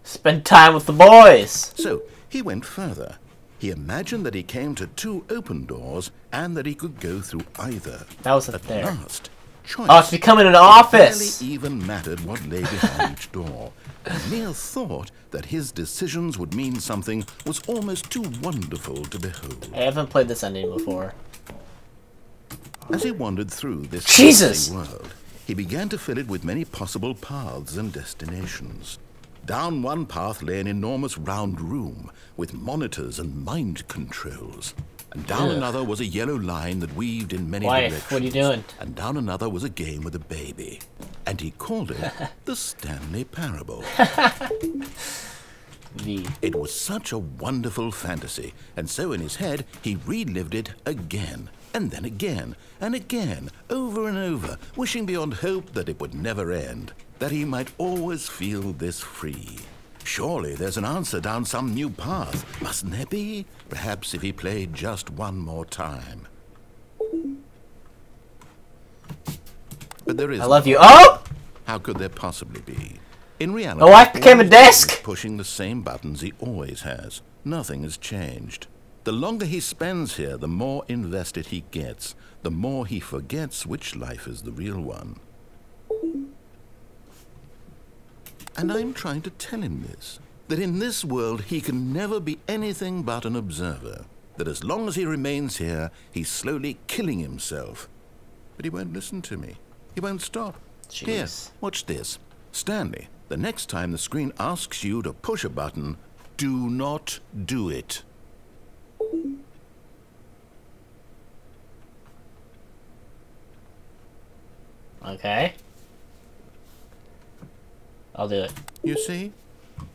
Spend time with the boys. So he went further. He imagined that he came to two open doors and that he could go through either. That was up At there. last, choice. Oh, it's becoming an It office. barely even mattered what lay behind each door. The mere thought that his decisions would mean something was almost too wonderful to behold. I haven't played this ending before. As he wandered through this Jesus! dazzling world, he began to fill it with many possible paths and destinations. Down one path lay an enormous round room with monitors and mind controls. And down Ugh. another was a yellow line that weaved in many Wife, directions. what are you doing? And down another was a game with a baby. And he called it the Stanley Parable. It was such a wonderful fantasy, and so in his head he relived it again, and then again, and again, over and over, wishing beyond hope that it would never end, that he might always feel this free. Surely there's an answer down some new path, mustn't there be? Perhaps if he played just one more time. But there is. I love you. Oh! How could there possibly be? In reality, My wife became a all he's doing is desk. pushing the same buttons he always has. Nothing has changed. The longer he spends here, the more invested he gets, the more he forgets which life is the real one. And I'm trying to tell him this, that in this world he can never be anything but an observer, that as long as he remains here, he's slowly killing himself. But he won't listen to me. He won't stop. Jeez. Here, watch this. Stanley, the next time the screen asks you to push a button, Do not do it. Okay. I'll do it. You see?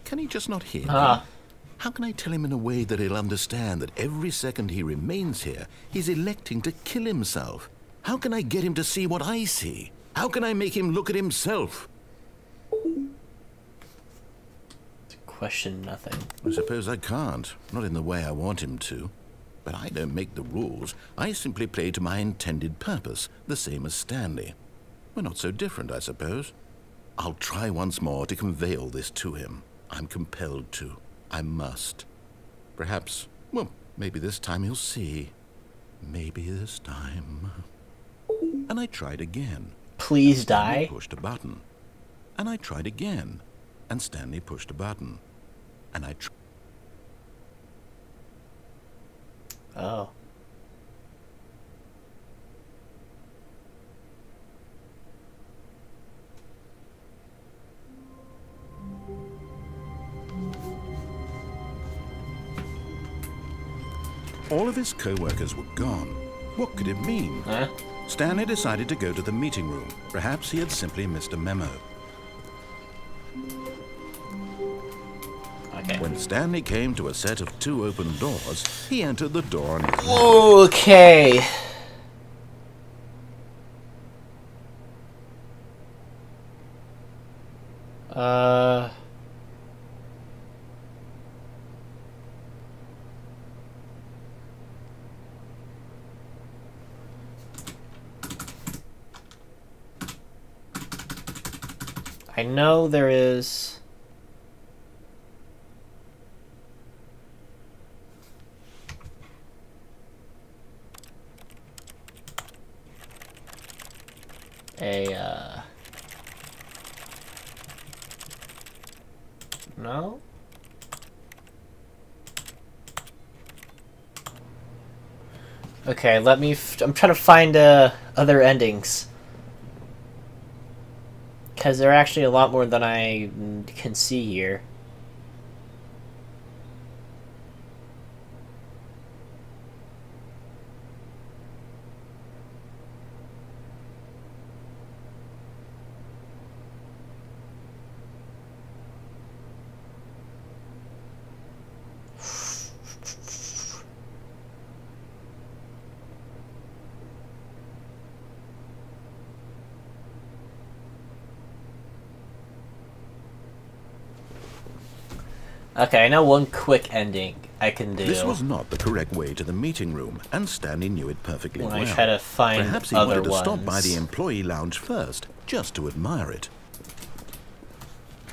Can he just not hear me? Ah. How can I tell him in a way that he'll understand that every second he remains here, he's electing to kill himself? How can I get him to see what I see? How can I make him look at himself? Question nothing. I suppose I can't. Not in the way I want him to. But I don't make the rules. I simply play to my intended purpose, the same as Stanley. We're not so different, I suppose. I'll try once more to convey all this to him. I'm compelled to. I must. Perhaps, well, maybe this time he'll see. Maybe this time. And I tried again. Please Stanley die. pushed a button. And I tried again. And Stanley pushed a button. And I tried. Oh. All of his co-workers were gone. What could it mean? Huh? Stanley decided to go to the meeting room. Perhaps he had simply missed a memo. Okay. When Stanley came to a set of 2 open doors, he entered the door on his left. Okay. I know there is a no? Okay, I'm trying to find other endings. Because there are actually a lot more than I can see here. Okay, I know one quick ending I can do. This was not the correct way to the meeting room, and Stanley knew it perfectly when well. I try to find Perhaps he other wanted to stop by ones. the employee lounge first, just to admire it.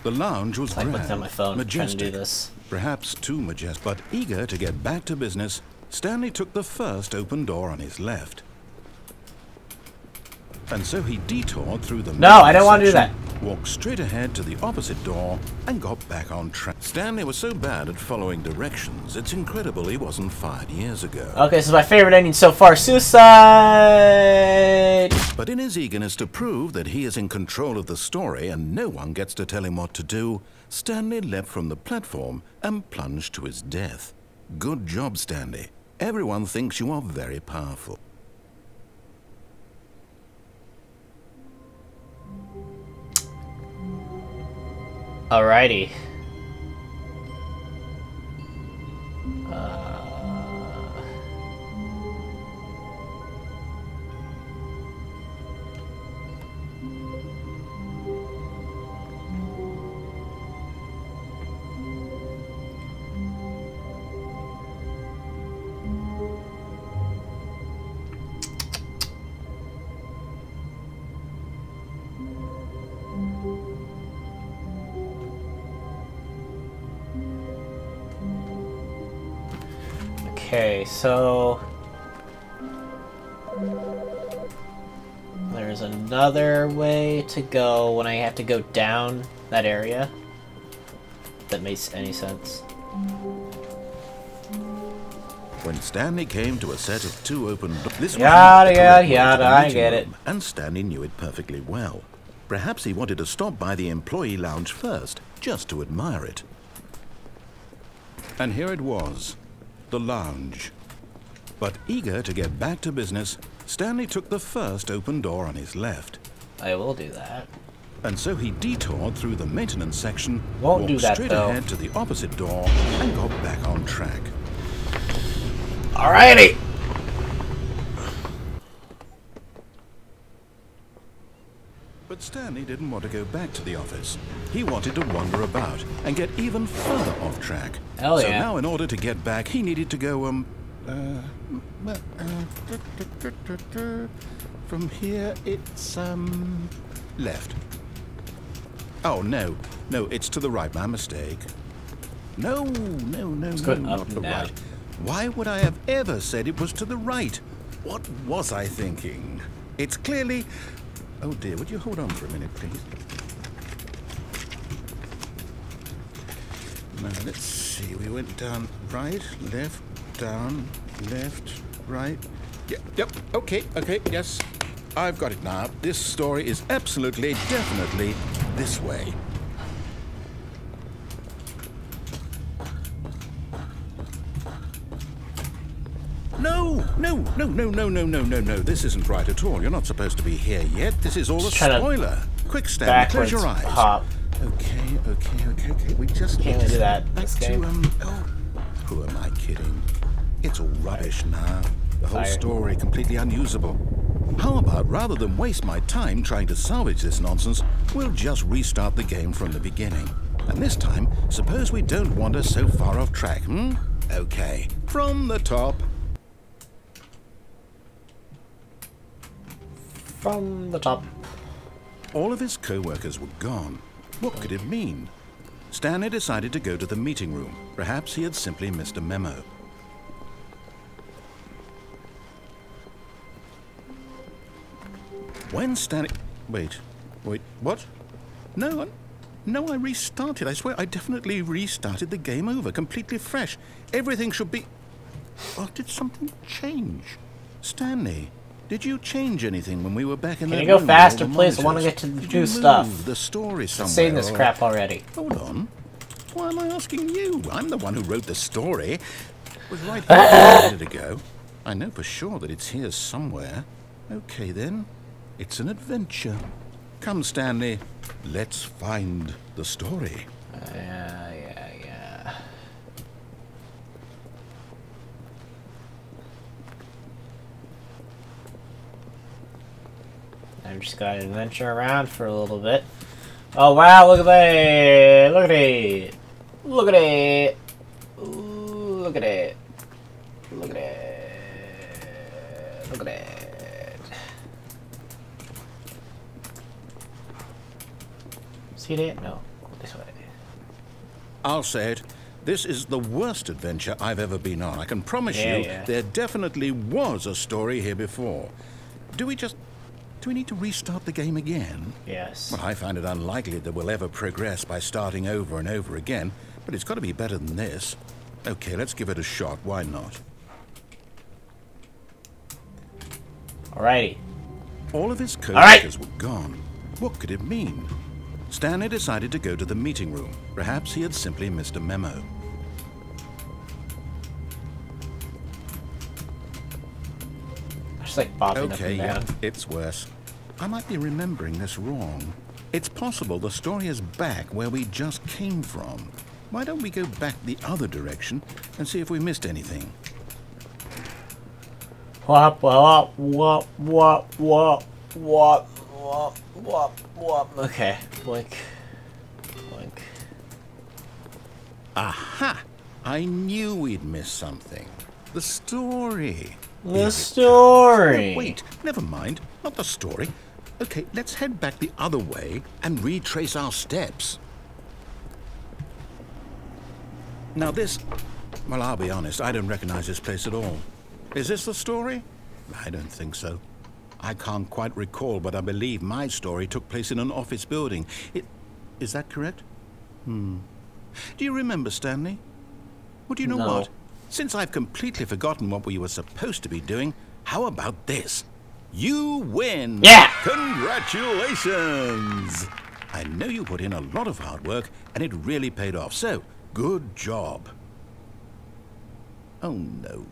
The lounge was It's like looking grand, at my phone, trying to majestic, do this. perhaps too majestic, but eager to get back to business, Stanley took the first open door on his left. And so he detoured through the No, I don't want to do that. walked straight ahead to the opposite door, and got back on track. Stanley was so bad at following directions, it's incredible he wasn't fired years ago. Okay, this is my favorite ending so far. Suicide! But in his eagerness to prove that he is in control of the story and no one gets to tell him what to do, Stanley leapt from the platform and plunged to his death. Good job, Stanley. Everyone thinks you are very powerful. Alrighty. Okay, so there's another way to go when I have to go down that area. If that makes any sense. When Stanley came to a set of 2 open doors, this was Yada, not the yada, correct way to yada, the I meeting get it. room, and Stanley knew it perfectly well. Perhaps he wanted to stop by the employee lounge first, just to admire it. And here it was, the lounge. But eager to get back to business, Stanley took the first open door on his left. I will do that. And so he detoured through the maintenance section, Won't do walked that, straight though. ahead to the opposite door, and got back on track. Alrighty! But Stanley didn't want to go back to the office. He wanted to wander about and get even further off track. Hell so yeah. now in order to get back, he needed to go, from here it's, left. Oh, no, it's to the right, my mistake. No, go not up the and down. right. Why would I have ever said it was to the right? What was I thinking? It's clearly... Oh dear, would you hold on for a minute, please? Now, let's see, we went down right, left, down, left, right. Yep, okay, yes. I've got it now. This story is absolutely, definitely this way. No. This isn't right at all. You're not supposed to be here yet. This is all a spoiler. Quick, Stanley, close your eyes. Pop. Okay. We just Can't need to do that back this to, game. who am I kidding? It's all rubbish now. The whole Fire. story completely unusable. How about, rather than waste my time trying to salvage this nonsense, we'll just restart the game from the beginning. And this time, suppose we don't wander so far off track, Okay, from the top. From the top. All of his co-workers were gone. What could it mean? Stanley decided to go to the meeting room. Perhaps he had simply missed a memo. When Stanley... Wait, what? No, I restarted. I swear, I definitely restarted the game over, completely fresh. Everything should be... Oh, did something change? Stanley, did you change anything when we were back in the room? Can you go with all faster, the please? I want to monitors? get to Did do you stuff. move the story somewhere. Saying this or- crap already. Hold on. Why am I asking you? I'm the one who wrote the story. It was right here a minute ago. I know for sure that it's here somewhere. Okay, then. It's an adventure. Come, Stanley. Let's find the story. Yeah. I'm just gonna adventure around for a little bit. Oh wow, look at that! Look at it! Look at it! Look at it! Look at it! Look at it! See it? No. This way. I'll say it. This is the worst adventure I've ever been on. I can promise you there definitely was a story here before. Do we need to restart the game again? Yes. Well, I find it unlikely that we'll ever progress by starting over and over again, but it's got to be better than this. Okay, let's give it a shot. Why not? Alrighty. All of his co-workers were gone. What could it mean? Stanley decided to go to the meeting room. Perhaps he had simply missed a memo. Just like bobbing up Okay, and yeah, down. it's worse. I might be remembering this wrong. It's possible the story is back where we just came from. Why don't we go back the other direction and see if we missed anything? Wop, wop, wop, wop, wop, wop, wop, wop, wop. Okay, blink. Blink. Aha! I knew we'd missed something. The story. The story! No, wait, never mind. Not the story. Okay, let's head back the other way and retrace our steps. Now this... Well, I'll be honest, I don't recognize this place at all. Is this the story? I don't think so. I can't quite recall, but I believe my story took place in an office building. Is that correct? Do you remember, Stanley? Well, do you know No. what? Since I've completely forgotten what we were supposed to be doing, how about this? You win! Yeah! Congratulations! I know you put in a lot of hard work, and it really paid off, so good job. Oh, no.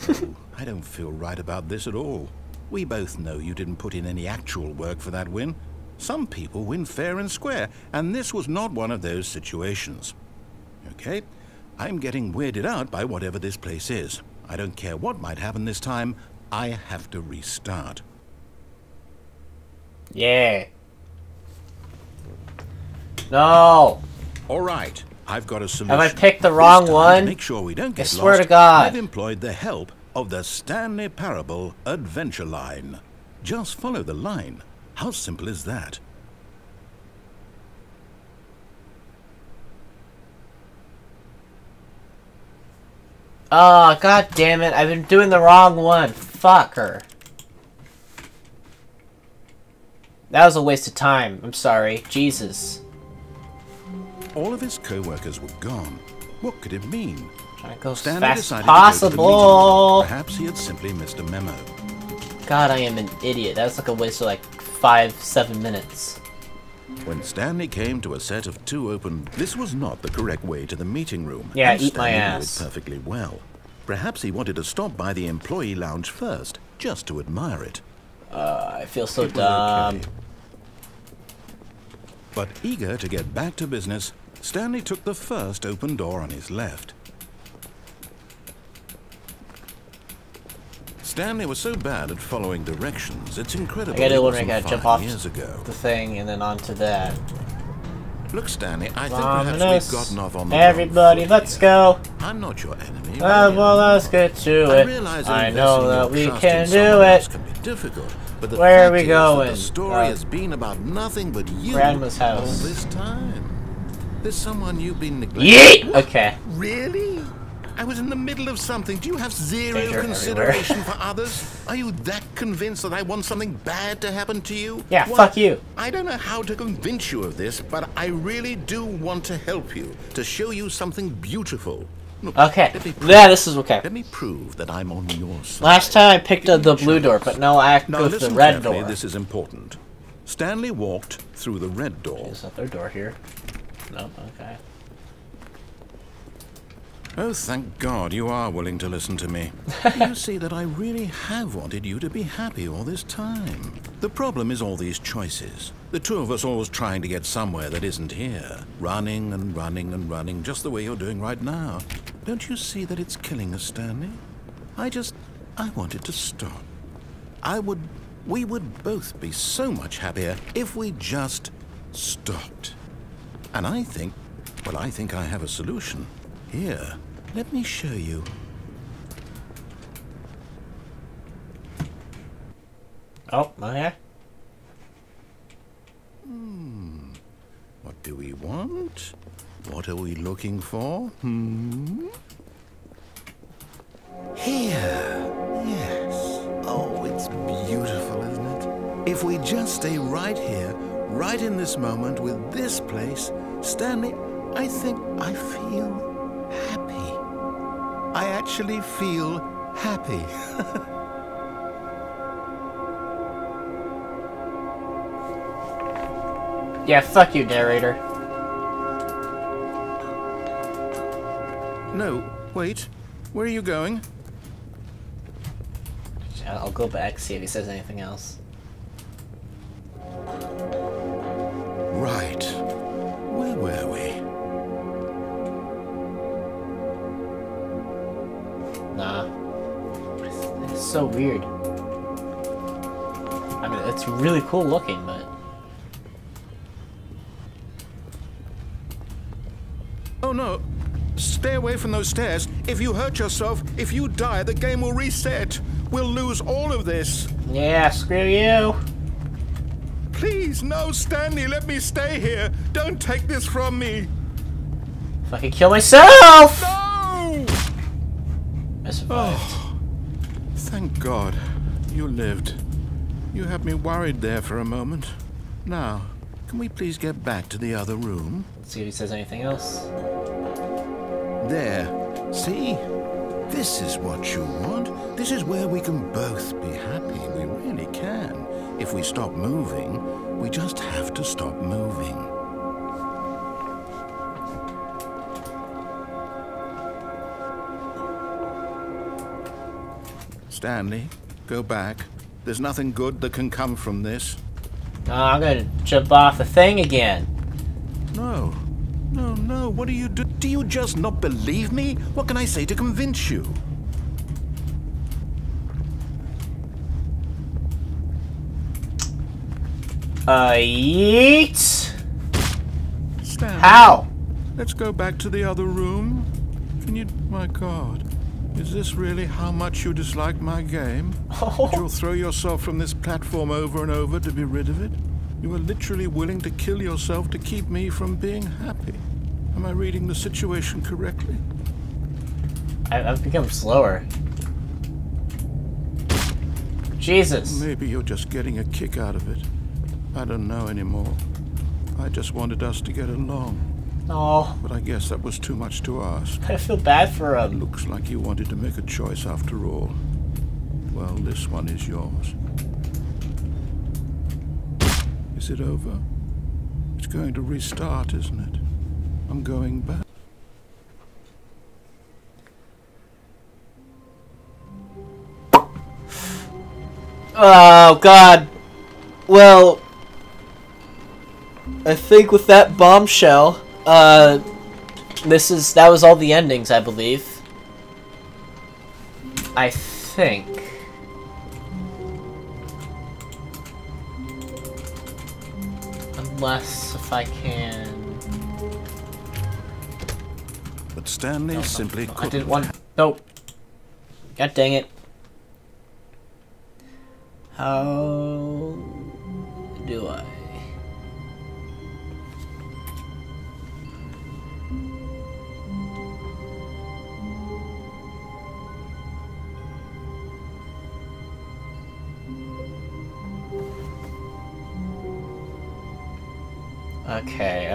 No, I don't feel right about this at all. We both know you didn't put in any actual work for that win. Some people win fair and square, and this was not one of those situations. Okay? I'm getting weirded out by whatever this place is. I don't care what might happen this time. I have to restart. Yeah. No. All right. I've got a solution. Have I picked the wrong one? Make sure we don't get I swear lost, to God. I've employed the help of the Stanley Parable Adventure Line. Just follow the line. How simple is that? Oh, god damn it. I've been doing the wrong one. Fucker. That was a waste of time. I'm sorry. Jesus. All of his co-workers were gone. What could it mean? Trying to go as Stanley fast as decided to go to the meeting possible. room. Perhaps he had simply missed a memo. God, I am an idiot. That was like a waste of like 5-7 minutes. When Stanley came to a set of 2 open, this was not the correct way to the meeting room. Yeah, and eat my Stanley ass. knew it perfectly well. Perhaps he wanted to stop by the employee lounge first, just to admire it. I feel so It was dumb. okay. But eager to get back to business, Stanley took the first open door on his left. Stanley was so bad at following directions, it's incredible. I gotta it do one where I wasn't gotta jump 5 off years ago. the thing and then onto that. Look, Stanley, I think Ominous. perhaps we've gotten off on the Everybody, wrong foot let's here. go. I'm not your enemy. Well, let's get to I it. realize I investing know your that we trust can in do someone else it. can be difficult, but the Where are fact we is that going? the story has been about nothing but you Grandma's house. all this time. There's someone you've been neglecting. Yeet! Okay. Really? I was in the middle of something. Do you have zero Danger consideration for others? Are you that convinced that I want something bad to happen to you? Yeah, Well, fuck you. I don't know how to convince you of this, but I really do want to help you, to show you something beautiful. Look, Okay. let me prove- Yeah, this is okay. Let me prove that I'm on your side. Last time I picked up the blue door, but now I have to Now go through listen the red carefully, door. this is important. Stanley walked through the red door. There's another door here. No, okay. Oh, thank God you are willing to listen to me. You see that I really have wanted you to be happy all this time. The problem is all these choices. The two of us always trying to get somewhere that isn't here. Running and running and running, just the way you're doing right now. Don't you see that it's killing us, Stanley? I wanted to stop. We would both be so much happier if we just stopped. And I think I have a solution. Here, let me show you. Oh, okay. What do we want? What are we looking for? Here. Yes. Oh, it's beautiful, isn't it? If we just stay right here, right in this moment with this place, Stanley, I think I feel happy. I actually feel happy. Yeah, fuck you, narrator. No, wait. Where are you going? I'll go back, see if he says anything else. Right. Where were we? Nah. It's so weird. I mean, it's really cool looking, but... Oh no! Stay away from those stairs. If you hurt yourself, if you die, the game will reset. We'll lose all of this. Yeah, screw you. Please, no, Stanley, let me stay here. Don't take this from me. If I could kill myself! No! I survived. Oh, thank God. You lived. You had me worried there for a moment. Now, can we please get back to the other room? Let's see if he says anything else. There. See? This is what you want. This is where we can both be happy. We really can. If we stop moving, we just have to stop moving. Stanley, go back. There's nothing good that can come from this. Oh, I'm gonna jump off the thing again. No. No, what do you do? Do you just not believe me? What can I say to convince you? Yeet! Stanley, How? let's go back to the other room. Can you... My God. Is this really how much you dislike my game? That you'll throw yourself from this platform over and over to be rid of it? You are literally willing to kill yourself to keep me from being happy. Am I reading the situation correctly? I've become slower. Jesus. Maybe you're just getting a kick out of it. I don't know anymore. I just wanted us to get along. Oh. But I guess that was too much to ask. I feel bad for him. Looks like you wanted to make a choice after all. Well, this one is yours. Is it over? It's going to restart, isn't it? I'm going back. Oh, God. Well, I think with that bombshell, that was all the endings, I believe. I think. Unless if I can. But Stanley simply couldn't. I didn't want. Nope. God dang it. How do I? Okay,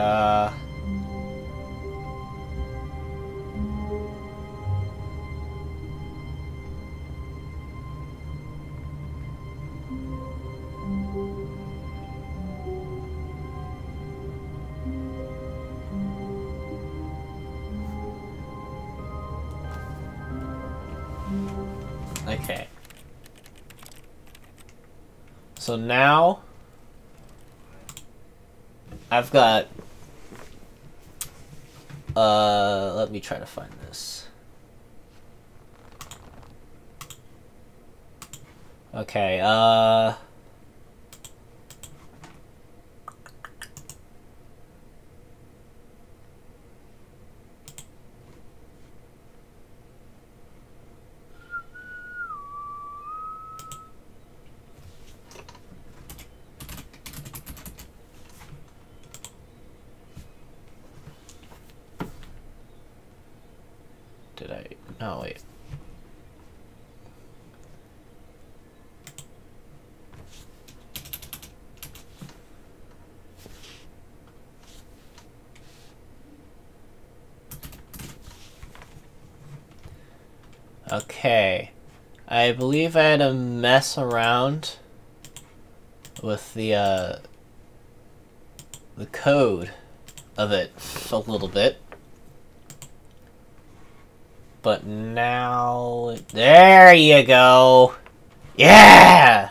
okay. So now I've got let me try to find this. Okay, did I? No, wait. Okay. I believe I had to mess around with the code of it a little bit. But now, there you go. Yeah!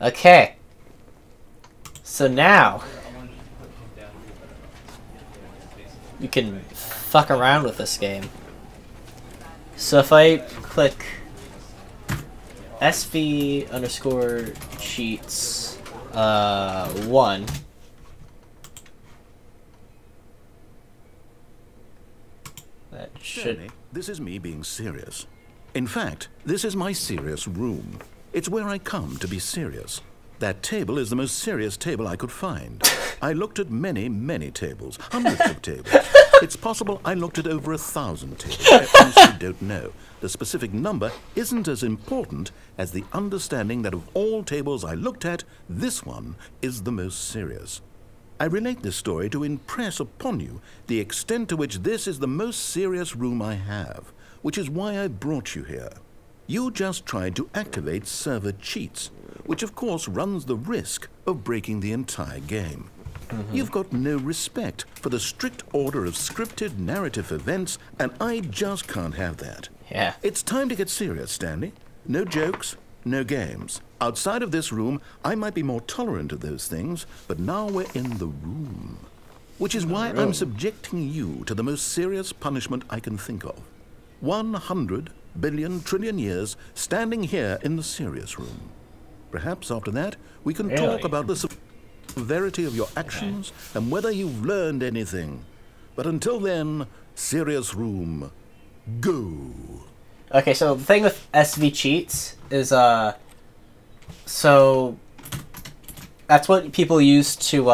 Okay. So now, you can fuck around with this game. So if I click SV_cheats 1, that should... Stanley, this is me being serious. In fact, this is my serious room. It's where I come to be serious. That table is the most serious table I could find. I looked at many, many tables, hundreds of tables. It's possible I looked at over 1,000 tables. I honestly don't know. The specific number isn't as important as the understanding that of all tables I looked at, this one is the most serious. I relate this story to impress upon you the extent to which this is the most serious room I have, which is why I brought you here. You just tried to activate server cheats, which of course runs the risk of breaking the entire game. You've got no respect for the strict order of scripted narrative events, and I just can't have that. Yeah. It's time to get serious, Stanley. No jokes, no games. Outside of this room, I might be more tolerant of those things, but now we're in the room. Which is why I'm subjecting you to the most serious punishment I can think of. 100 billion trillion years standing here in the serious room. Perhaps after that, we can talk about the severity of your actions and whether you've learned anything. But until then, serious room, go. Okay, so the thing with SV cheats is, so that's what people use to,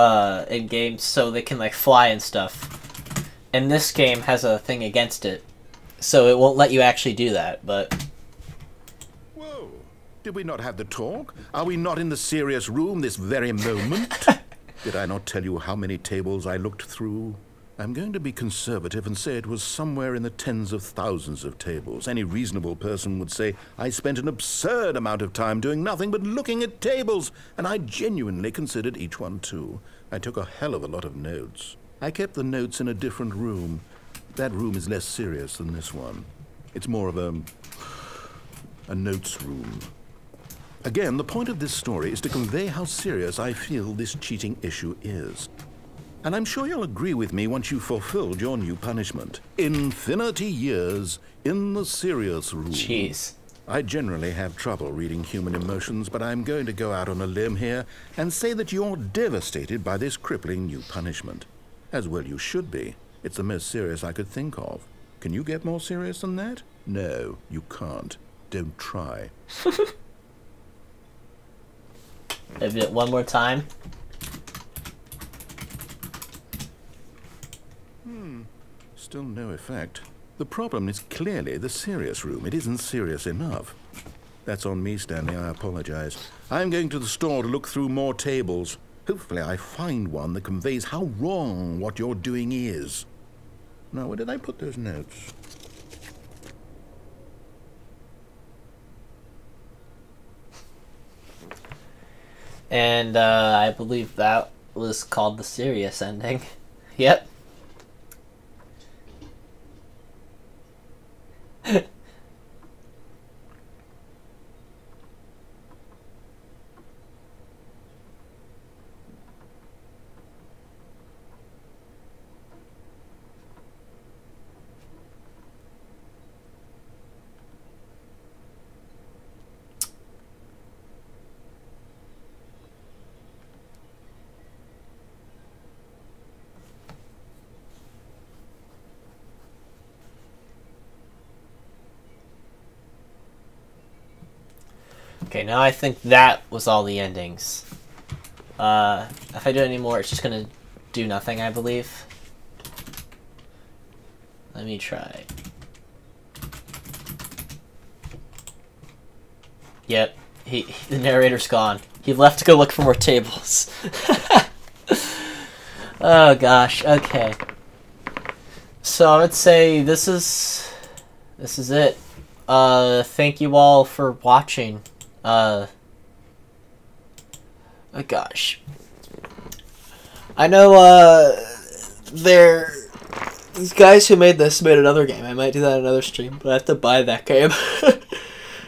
in games so they can, like, fly and stuff. And this game has a thing against it, so it won't let you actually do that, but... Whoa, did we not have the talk? Are we not in the serious room this very moment? Did I not tell you how many tables I looked through? I'm going to be conservative and say it was somewhere in the tens of thousands of tables. Any reasonable person would say I spent an absurd amount of time doing nothing but looking at tables, and I genuinely considered each one too. I took a hell of a lot of notes. I kept the notes in a different room. That room is less serious than this one. It's more of a notes room. Again, the point of this story is to convey how serious I feel this cheating issue is. And I'm sure you'll agree with me once you've fulfilled your new punishment. Infinity years in the serious room. Jeez. I generally have trouble reading human emotions, but I'm going to go out on a limb here and say that you're devastated by this crippling new punishment. As well you should be. It's the most serious I could think of. Can you get more serious than that? No, you can't. Don't try. Maybe it one more time. Still no effect. The problem is clearly the serious room. It isn't serious enough. That's on me, Stanley. I apologize. I'm going to the store to look through more tables. Hopefully I find one that conveys how wrong what you're doing is. Now, where did I put those notes? And I believe that was called the serious ending. Yep. Okay, now I think that was all the endings. If I do any more, it's just gonna do nothing, I believe. Let me try. Yep, the narrator's gone. He left to go look for more tables. Oh gosh, okay. So I would say this is it. Thank you all for watching. Oh gosh. I know, these guys who made this made another game. I might do that in another stream, but I have to buy that game.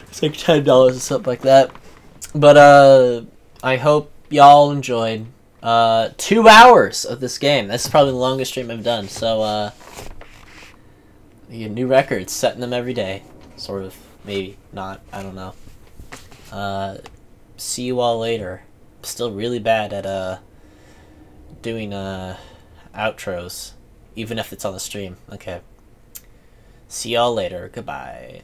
It's like $10 or something like that. But, I hope y'all enjoyed, 2 hours of this game. That's probably the longest stream I've done, so, you get new records, setting them every day. Sort of. Maybe. Not. I don't know. See you all later. Still really bad at doing outros, even if it's on the stream. Okay. See y'all later. Goodbye.